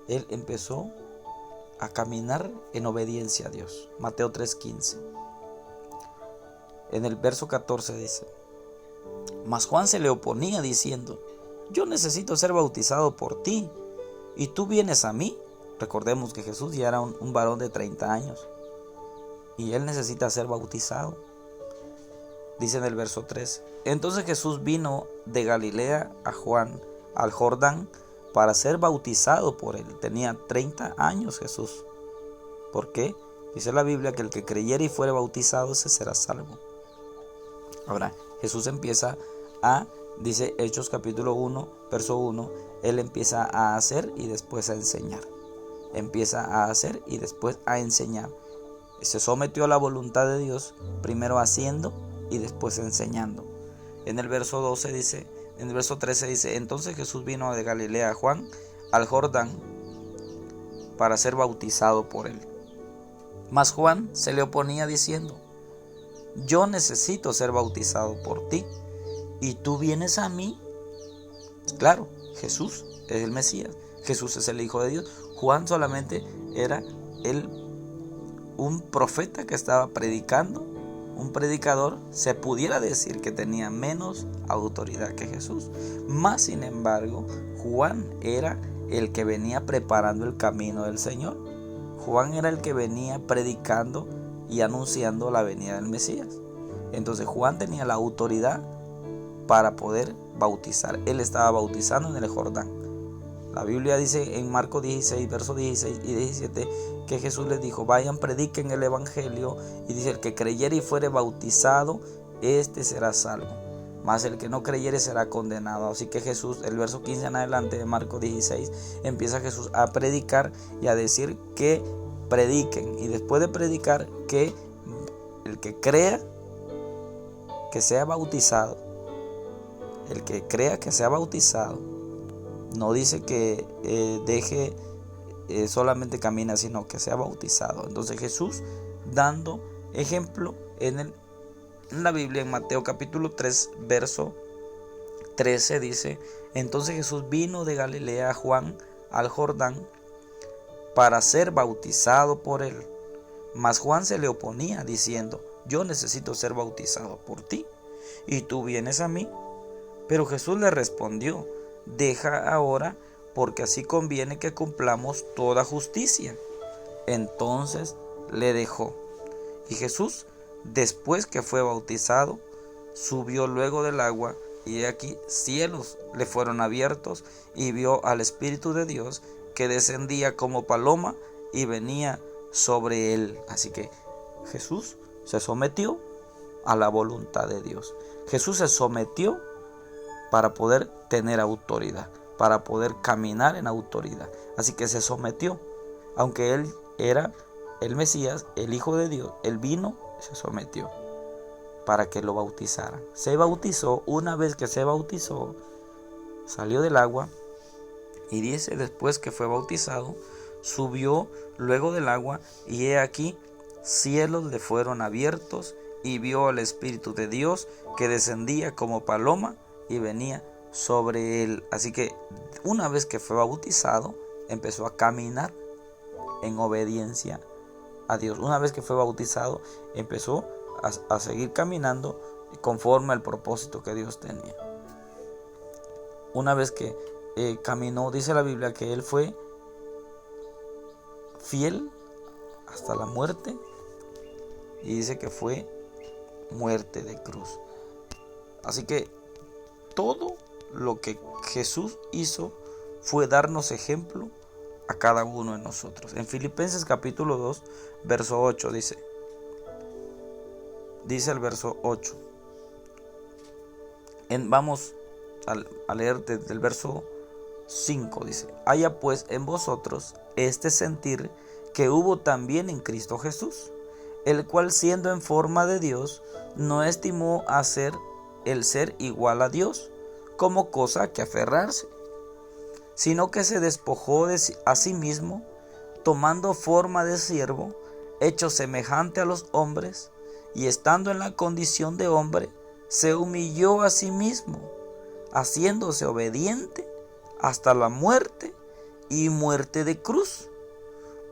Él empezó a caminar en obediencia a Dios. Mateo 3:15. En el verso 14 dice, mas Juan se le oponía diciendo, yo necesito ser bautizado por ti, y tú vienes a mí. Recordemos que Jesús ya era un varón de 30 años, y él necesita ser bautizado. Dice en el verso 13, entonces Jesús vino de Galilea a Juan, al Jordán, para ser bautizado por él. Tenía 30 años Jesús. ¿Por qué? Dice la Biblia que el que creyere y fuere bautizado, ese será salvo. Ahora, Jesús empieza dice Hechos capítulo 1, verso 1, Él empieza a hacer y después a enseñar. Empieza a hacer y después a enseñar. Se sometió a la voluntad de Dios, primero haciendo y después enseñando. En el verso 13 dice, entonces Jesús vino de Galilea a Juan, al Jordán, para ser bautizado por él. Mas Juan se le oponía diciendo, yo necesito ser bautizado por ti, y tú vienes a mí. Claro, Jesús es el Mesías, Jesús es el Hijo de Dios. Juan solamente era un profeta que estaba predicando, un predicador. Se pudiera decir que tenía menos autoridad que Jesús. Mas sin embargo, Juan era el que venía preparando el camino del Señor. Juan era el que venía predicando y anunciando la venida del Mesías. Entonces Juan tenía la autoridad para poder bautizar. Él estaba bautizando en el Jordán. La Biblia dice en Marcos 16, versos 16 y 17, que Jesús les dijo, vayan, prediquen el evangelio, y dice, el que creyere y fuere bautizado, este será salvo, mas el que no creyere será condenado. Así que Jesús, el verso 15 en adelante de Marcos 16, empieza Jesús a predicar y a decir que prediquen, y después de predicar, que el que crea, que sea bautizado. El que crea, que sea bautizado. No dice que deje solamente camina, sino que sea bautizado. Entonces Jesús, dando ejemplo en la Biblia, en Mateo capítulo 3, verso 13, dice, entonces Jesús vino de Galilea a Juan, al Jordán, para ser bautizado por él. Mas Juan se le oponía diciendo,
yo necesito ser bautizado por ti, y tú vienes a mí. Pero Jesús le respondió: deja ahora, porque así conviene que cumplamos toda justicia. Entonces le dejó. Y Jesús, después que fue bautizado, subió luego del agua, y he aquí cielos le fueron abiertos, y vio al Espíritu de Dios que descendía como paloma y venía sobre él. Así que Jesús se sometió a la voluntad de Dios. Jesús se sometió para poder tener autoridad, para poder caminar en autoridad. Así que se sometió, aunque él era el Mesías, el Hijo de Dios, él vino, se sometió para que lo bautizaran. Se bautizó. Una vez que se bautizó, salió del agua, y dice, después que fue bautizado, subió luego del agua, y he aquí cielos le fueron abiertos, y vio al Espíritu de Dios que descendía como paloma y venía sobre él. Así que una vez que fue bautizado, empezó a caminar en obediencia a Dios. Una vez que fue bautizado, empezó a seguir caminando conforme al propósito que Dios tenía. Una vez que caminó, dice la Biblia que él fue fiel hasta la muerte, y dice que fue muerte de cruz. Así que todo lo que Jesús hizo fue darnos ejemplo a cada uno de nosotros. En Filipenses capítulo 2, verso 8 dice el verso 8. Vamos a leer desde el verso 5. Dice: haya pues en vosotros este sentir que hubo también en Cristo Jesús, el cual, siendo en forma de Dios, no estimó el ser igual a Dios como cosa que aferrarse, sino que se despojó a sí mismo, tomando forma de siervo, hecho semejante a los hombres, y estando en la condición de hombre, se humilló a sí mismo, haciéndose obediente hasta la muerte, y muerte de cruz.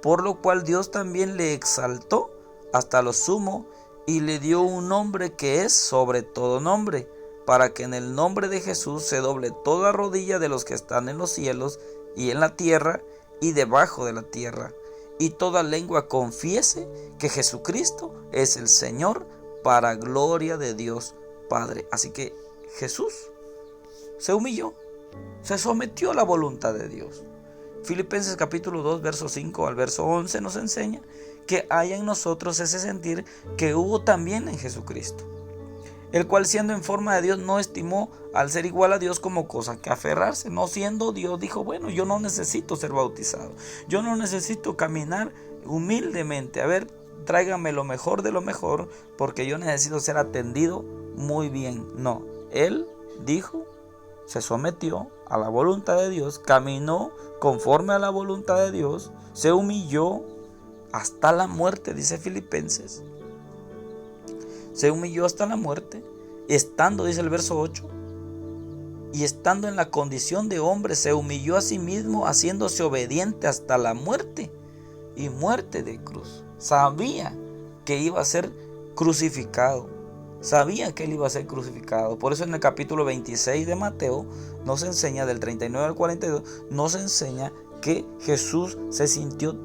Por lo cual Dios también le exaltó hasta lo sumo, y le dio un nombre que es sobre todo nombre, para que en el nombre de Jesús se doble toda rodilla de los que están en los cielos y en la tierra y debajo de la tierra, y toda lengua confiese que Jesucristo es el Señor, para gloria de Dios Padre. Así que Jesús se humilló, se sometió a la voluntad de Dios. Filipenses capítulo 2, verso 5 al verso 11 nos enseña que haya en nosotros ese sentir que hubo también en Jesucristo, el cual, siendo en forma de Dios, no estimó al ser igual a Dios como cosa que aferrarse. No siendo Dios, dijo: bueno, yo no necesito ser bautizado, yo no necesito caminar humildemente. A ver, tráigame lo mejor de lo mejor, porque yo necesito ser atendido muy bien. No, él dijo, se sometió a la voluntad de Dios, caminó conforme a la voluntad de Dios, se humilló hasta la muerte, dice Filipenses. Se humilló hasta la muerte, estando, dice el verso 8, y estando en la condición de hombre, se humilló a sí mismo, haciéndose obediente hasta la muerte, y muerte de cruz. Sabía que iba a ser crucificado, sabía que él iba a ser crucificado. Por eso en el capítulo 26 de Mateo nos enseña, del 39 al 42, nos enseña que Jesús se sintió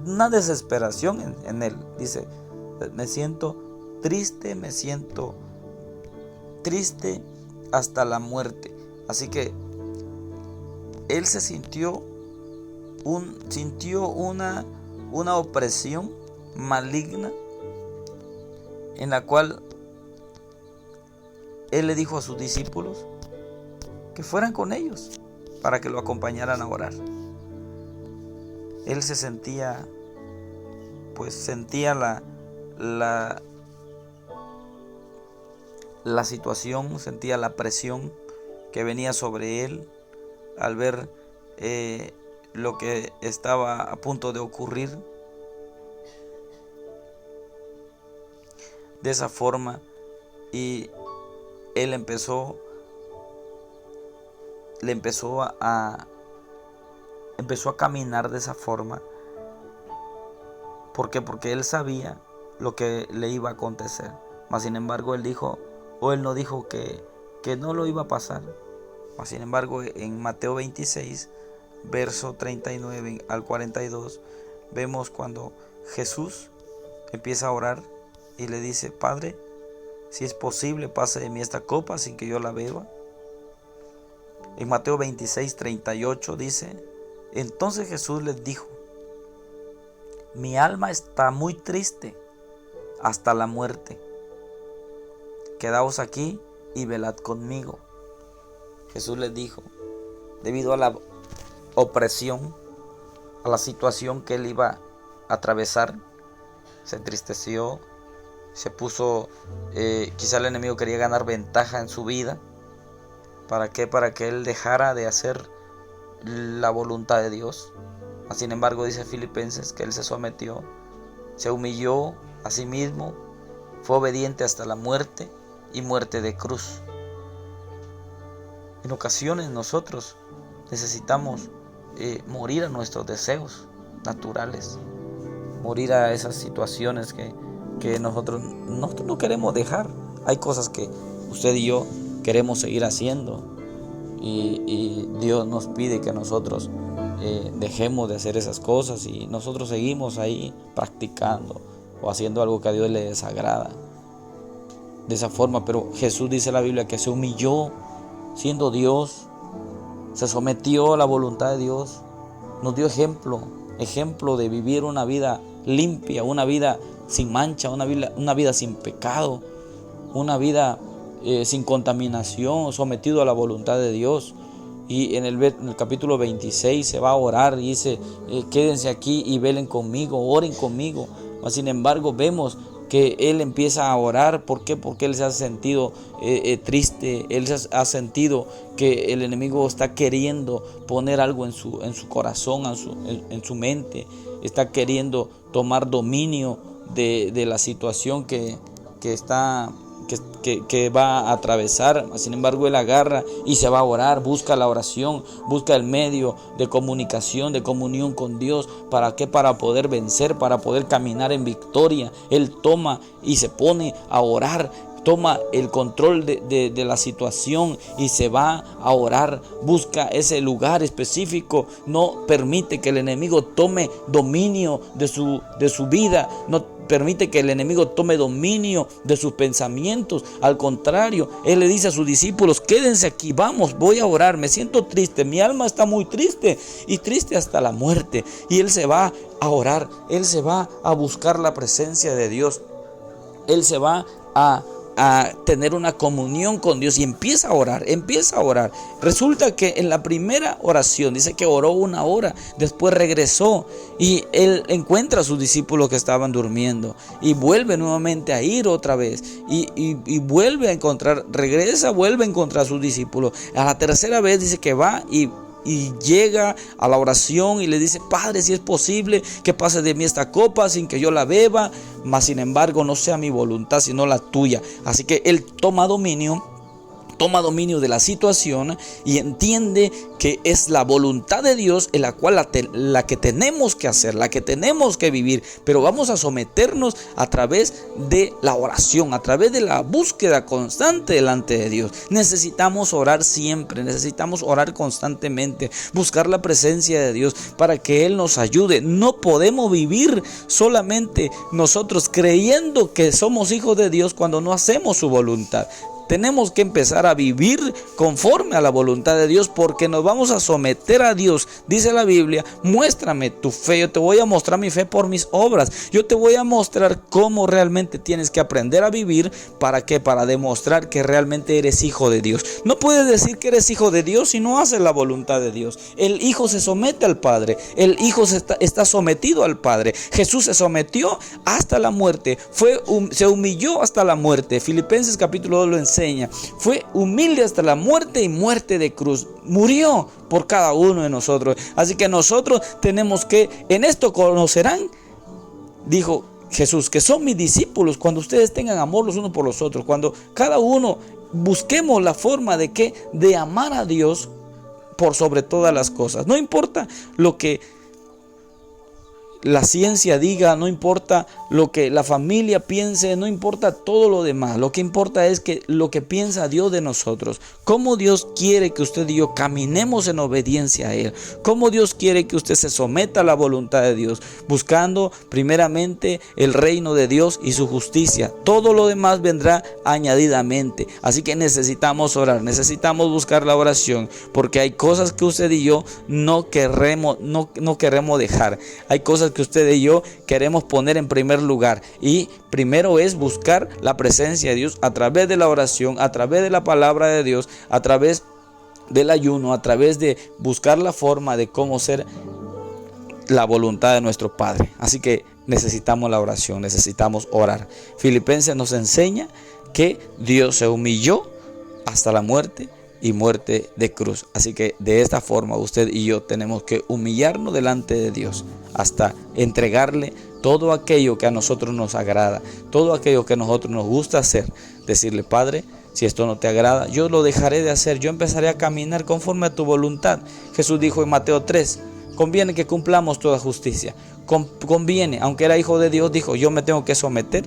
una desesperación en él. Dice: me siento triste hasta la muerte. Así que él se sintió una opresión maligna, en la cual él le dijo a sus discípulos que fueran con ellos para que lo acompañaran a orar. Él se sentía la situación, sentía la presión que venía sobre él al ver lo que estaba a punto de ocurrir. De esa forma, y él empezó a caminar de esa forma. ¿Por qué? Porque él sabía lo que le iba a acontecer. Mas sin embargo él no dijo que no lo iba a pasar. Mas sin embargo en Mateo 26, verso 39 al 42, vemos cuando Jesús empieza a orar y le dice: Padre, si es posible, pase de mí esta copa sin que yo la beba. En Mateo 26, 38 dice: entonces Jesús les dijo: mi alma está muy triste hasta la muerte. Quedaos aquí y velad conmigo. Jesús les dijo, debido a la opresión, a la situación que él iba a atravesar, se entristeció, se puso, quizá el enemigo quería ganar ventaja en su vida. ¿Para qué? Para que él dejara de hacer la voluntad de Dios. Sin embargo, dice Filipenses que él se sometió, se humilló a sí mismo, fue obediente hasta la muerte y muerte de cruz. En ocasiones nosotros necesitamos morir a nuestros deseos naturales, morir a esas situaciones que nosotros no queremos dejar. Hay cosas que usted y yo queremos seguir haciendo y Dios nos pide que nosotros dejemos de hacer esas cosas, y nosotros seguimos ahí practicando o haciendo algo que a Dios le desagrada de esa forma. Pero Jesús dice en la Biblia que se humilló siendo Dios, se sometió a la voluntad de Dios, nos dio ejemplo de vivir una vida limpia, una vida sin mancha, una vida sin pecado, una vida sin contaminación, sometido a la voluntad de Dios. Y en el capítulo 26 se va a orar y dice: quédense aquí y velen conmigo, oren conmigo. Mas sin embargo vemos que él empieza a orar. ¿Por qué? Porque él se ha sentido triste, él se ha sentido que el enemigo está queriendo poner algo en su corazón, en su mente, está queriendo tomar dominio de la situación que va a atravesar. Sin embargo él agarra y se va a orar, busca la oración, busca el medio de comunicación, de comunión con Dios. ¿Para qué? Para poder vencer, para poder caminar en victoria. Él toma y se pone a orar, toma el control de la situación y se va a orar, busca ese lugar específico, no permite que el enemigo tome dominio de su vida, no permite que el enemigo tome dominio de sus pensamientos. Al contrario, él le dice a sus discípulos: quédense aquí, vamos, voy a orar, me siento triste, mi alma está muy triste y triste hasta la muerte. Y él se va a orar, él se va a buscar la presencia de Dios, él se va a tener una comunión con Dios y empieza a orar. Resulta que en la primera oración dice que oró 1 hora, después regresó y él encuentra a sus discípulos que estaban durmiendo y vuelve nuevamente a ir otra vez y vuelve a encontrar, vuelve a encontrar a sus discípulos. A la tercera vez dice que va y llega a la oración y le dice: Padre, si es posible que pase de mí esta copa sin que yo la beba, mas sin embargo no sea mi voluntad sino la tuya. Así que él toma dominio de la situación y entiende que es la voluntad de Dios en la cual la que tenemos que hacer, la que tenemos que vivir, pero vamos a someternos a través de la oración, a través de la búsqueda constante delante de Dios. Necesitamos orar siempre, necesitamos orar constantemente, buscar la presencia de Dios para que Él nos ayude. No podemos vivir solamente nosotros creyendo que somos hijos de Dios cuando no hacemos su voluntad. Tenemos que empezar a vivir conforme a la voluntad de Dios, porque nos vamos a someter a Dios. Dice la Biblia: muéstrame tu fe, yo te voy a mostrar mi fe por mis obras. Yo te voy a mostrar cómo realmente tienes que aprender a vivir. ¿Para qué? Para demostrar que realmente eres hijo de Dios. No puedes decir que eres hijo de Dios si no haces la voluntad de Dios. El hijo se somete al Padre, el hijo está sometido al Padre. Jesús se sometió hasta la muerte, se humilló hasta la muerte. Filipenses capítulo 2 lo enseña. Fue humilde hasta la muerte y muerte de cruz. Murió por cada uno de nosotros. Así que nosotros tenemos que, en esto conocerán, dijo Jesús, que son mis discípulos cuando ustedes tengan amor los unos por los otros. Cuando cada uno busquemos la forma de amar a Dios por sobre todas las cosas. No importa lo que
la ciencia diga, no importa lo que la familia piense, no importa todo lo demás. Lo que importa es que lo que piensa Dios de nosotros, cómo Dios quiere que usted y yo caminemos en obediencia a Él, cómo Dios quiere que usted se someta a la voluntad de Dios, buscando primeramente el reino de Dios y su justicia. Todo lo demás vendrá añadidamente. Así que necesitamos orar, necesitamos buscar la oración, porque hay cosas que usted y yo no queremos dejar. Hay cosas que usted y yo queremos poner en primer lugar, y primero es buscar la presencia de Dios a través de la oración, a través de la palabra de Dios, a través del ayuno, a través de buscar la forma de cómo ser la voluntad de nuestro Padre. Así que necesitamos la oración, necesitamos orar. Filipenses nos enseña que Dios se humilló hasta la muerte y muerte de cruz. Así que de esta forma usted y yo tenemos que humillarnos delante de Dios hasta entregarle todo aquello que a nosotros nos agrada, todo aquello que a nosotros nos gusta hacer. Decirle: Padre, si esto no te agrada, yo lo dejaré de hacer, yo empezaré a caminar conforme a tu voluntad. Jesús dijo en Mateo 3, conviene que cumplamos toda justicia. Conviene, aunque era hijo de Dios, dijo: yo me tengo que someter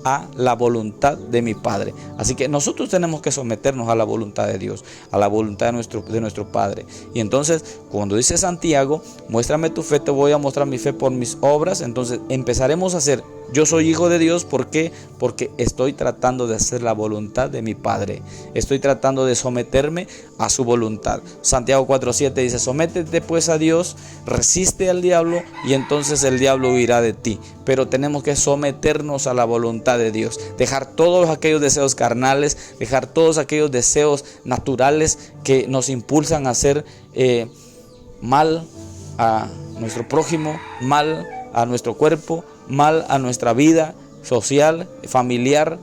a la voluntad de mi Padre. Así que nosotros tenemos que someternos a la voluntad de Dios, a la voluntad de nuestro Padre. Y entonces, cuando dice Santiago: muéstrame tu fe, te voy a mostrar mi fe por mis obras, entonces empezaremos a hacer: yo soy hijo de Dios. ¿Por qué? Porque estoy tratando de hacer la voluntad de mi Padre. Estoy tratando de someterme a su voluntad. Santiago 4:7 dice: sométete pues a Dios, resiste al diablo y entonces el diablo huirá de ti. Pero tenemos que someternos a la voluntad de Dios. Dejar todos aquellos deseos carnales, dejar todos aquellos deseos naturales que nos impulsan a hacer mal a nuestro prójimo, mal a nuestro cuerpo, mal a nuestra vida social, familiar,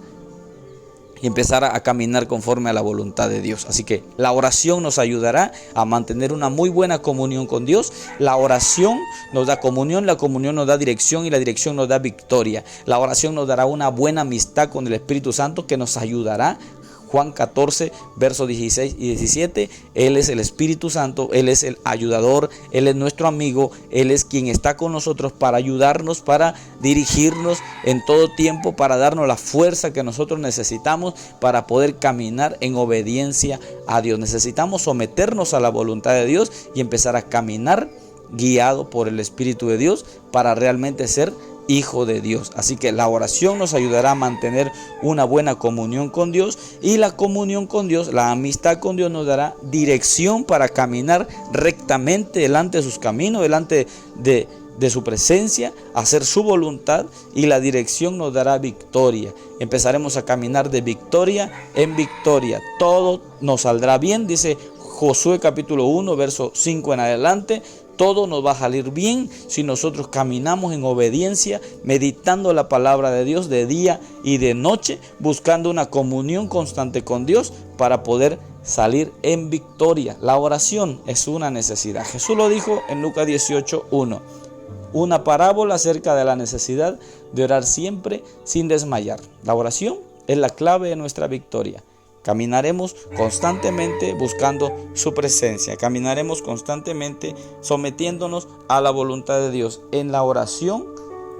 y empezar a caminar conforme a la voluntad de Dios. Así que la oración nos ayudará a mantener una muy buena comunión con Dios. La oración nos da comunión, la comunión nos da dirección y la dirección nos da victoria. La oración nos dará una buena amistad con el Espíritu Santo que nos ayudará. Juan 14, versos 16 y 17, Él es el Espíritu Santo, Él es el ayudador, Él es nuestro amigo, Él es quien está con nosotros para ayudarnos, para dirigirnos en todo tiempo, para darnos la fuerza que nosotros necesitamos para poder caminar en obediencia a Dios. Necesitamos someternos a la voluntad de Dios y empezar a caminar guiado por el Espíritu de Dios para realmente ser hijo de Dios. Así que la oración nos ayudará a mantener una buena comunión con Dios, y la comunión con Dios, la amistad con Dios, nos dará dirección para caminar rectamente delante de sus caminos, delante de su presencia, hacer su voluntad, y la dirección nos dará victoria. Empezaremos a caminar de victoria en victoria. Todo nos saldrá bien, dice Josué capítulo 1, verso 5 en adelante. Todo nos va a salir bien si nosotros caminamos en obediencia, meditando la palabra de Dios de día y de noche, buscando una comunión constante con Dios para poder salir en victoria. La oración es una necesidad. Jesús lo dijo en Lucas 18:1, una parábola acerca de la necesidad de orar siempre sin desmayar. La oración es la clave de nuestra victoria. Caminaremos constantemente buscando su presencia. Caminaremos constantemente sometiéndonos a la voluntad de Dios en la oración,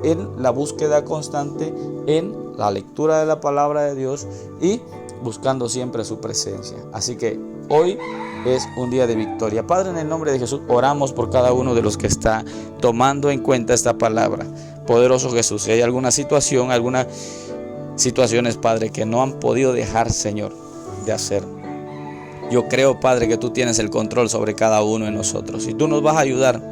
en la búsqueda constante, en la lectura de la palabra de Dios y buscando siempre su presencia. Así que hoy es un día de victoria. Padre, en el nombre de Jesús, oramos por cada uno de los que está tomando en cuenta esta palabra. Poderoso Jesús, si hay alguna situación, algunas situaciones, Padre, que no han podido dejar, Señor, de hacer, yo creo, Padre, que tú tienes el control sobre cada uno de nosotros y tú nos vas a ayudar.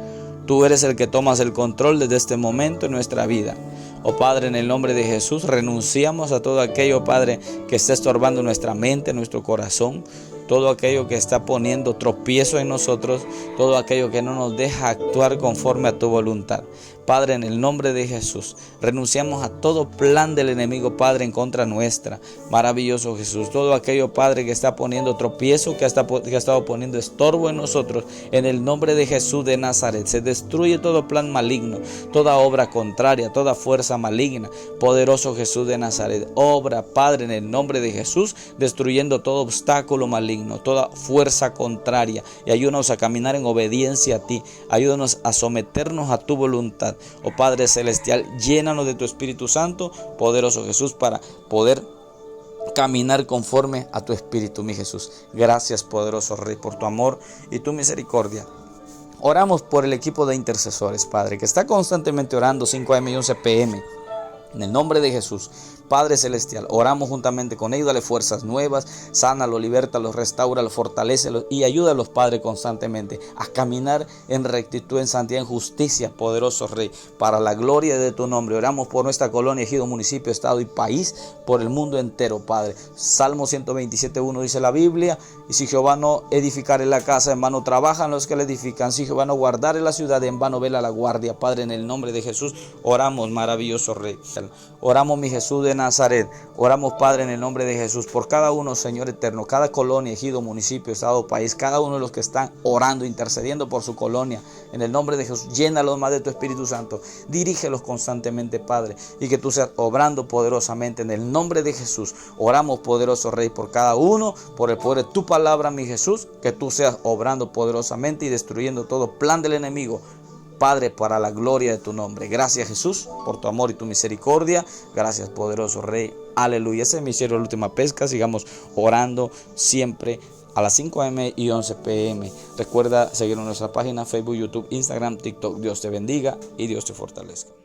Tú eres el que tomas el control desde este momento en nuestra vida. Oh Padre, en el nombre de Jesús, renunciamos a todo aquello, Padre, que está estorbando nuestra mente, nuestro corazón, todo aquello que está poniendo tropiezo en nosotros, todo aquello que no nos deja actuar conforme a tu voluntad. Padre, en el nombre de Jesús, renunciamos a todo plan del enemigo, Padre, en contra nuestra. Maravilloso Jesús, todo aquello, Padre, que está poniendo tropiezo, que ha estado poniendo estorbo en nosotros, en el nombre de Jesús de Nazaret, se destruye todo plan maligno, toda obra contraria, toda fuerza maligna. Poderoso Jesús de Nazaret, obra, Padre, en el nombre de Jesús, destruyendo todo obstáculo maligno, toda fuerza contraria, y ayúdanos a caminar en obediencia a ti. Ayúdanos a someternos a tu voluntad. unidad. Oh Padre Celestial, llénanos de tu Espíritu Santo, poderoso Jesús, para poder caminar conforme a tu Espíritu, mi Jesús. Gracias, poderoso Rey, por tu amor y tu misericordia. Oramos por el equipo de intercesores, Padre, que está constantemente orando 5 AM y 11 PM. En el nombre de Jesús, Padre Celestial, oramos juntamente con ellos, dale fuerzas nuevas, sánalo, libértalos, restáuralos, fortalécelos y ayúdalos, Padre, constantemente a caminar en rectitud, en santidad, en justicia, poderoso Rey, para la gloria de tu nombre. Oramos por nuestra colonia, ejido, municipio, estado y país, por el mundo entero, Padre. Salmo 127:1 dice la Biblia: y si Jehová no edificare la casa, en vano trabajan los que la edifican. Si Jehová no guardare la ciudad, en vano vela la guardia. Padre, en el nombre de Jesús, oramos, maravilloso Rey. Oramos, mi Jesús de Nazaret. Oramos, Padre, en el nombre de Jesús, por cada uno, Señor eterno, cada colonia, ejido, municipio, estado, país, cada uno de los que están orando, intercediendo por su colonia. En el nombre de Jesús, llénalos más de tu Espíritu Santo. Dirígelos constantemente, Padre, y que tú seas obrando poderosamente. En el nombre de Jesús, oramos, poderoso Rey, por cada uno, por el poder de tu palabra, mi Jesús, que tú seas obrando poderosamente y destruyendo todo plan del enemigo, Padre, para la gloria de tu nombre. Gracias, Jesús, por tu amor y tu misericordia. Gracias, poderoso Rey. Aleluya. Ese es mi cielo, la última pesca. Sigamos orando siempre a las 5 AM y 11 PM. Recuerda seguirnos en nuestra página, Facebook, YouTube, Instagram, TikTok. Dios te bendiga y Dios te fortalezca.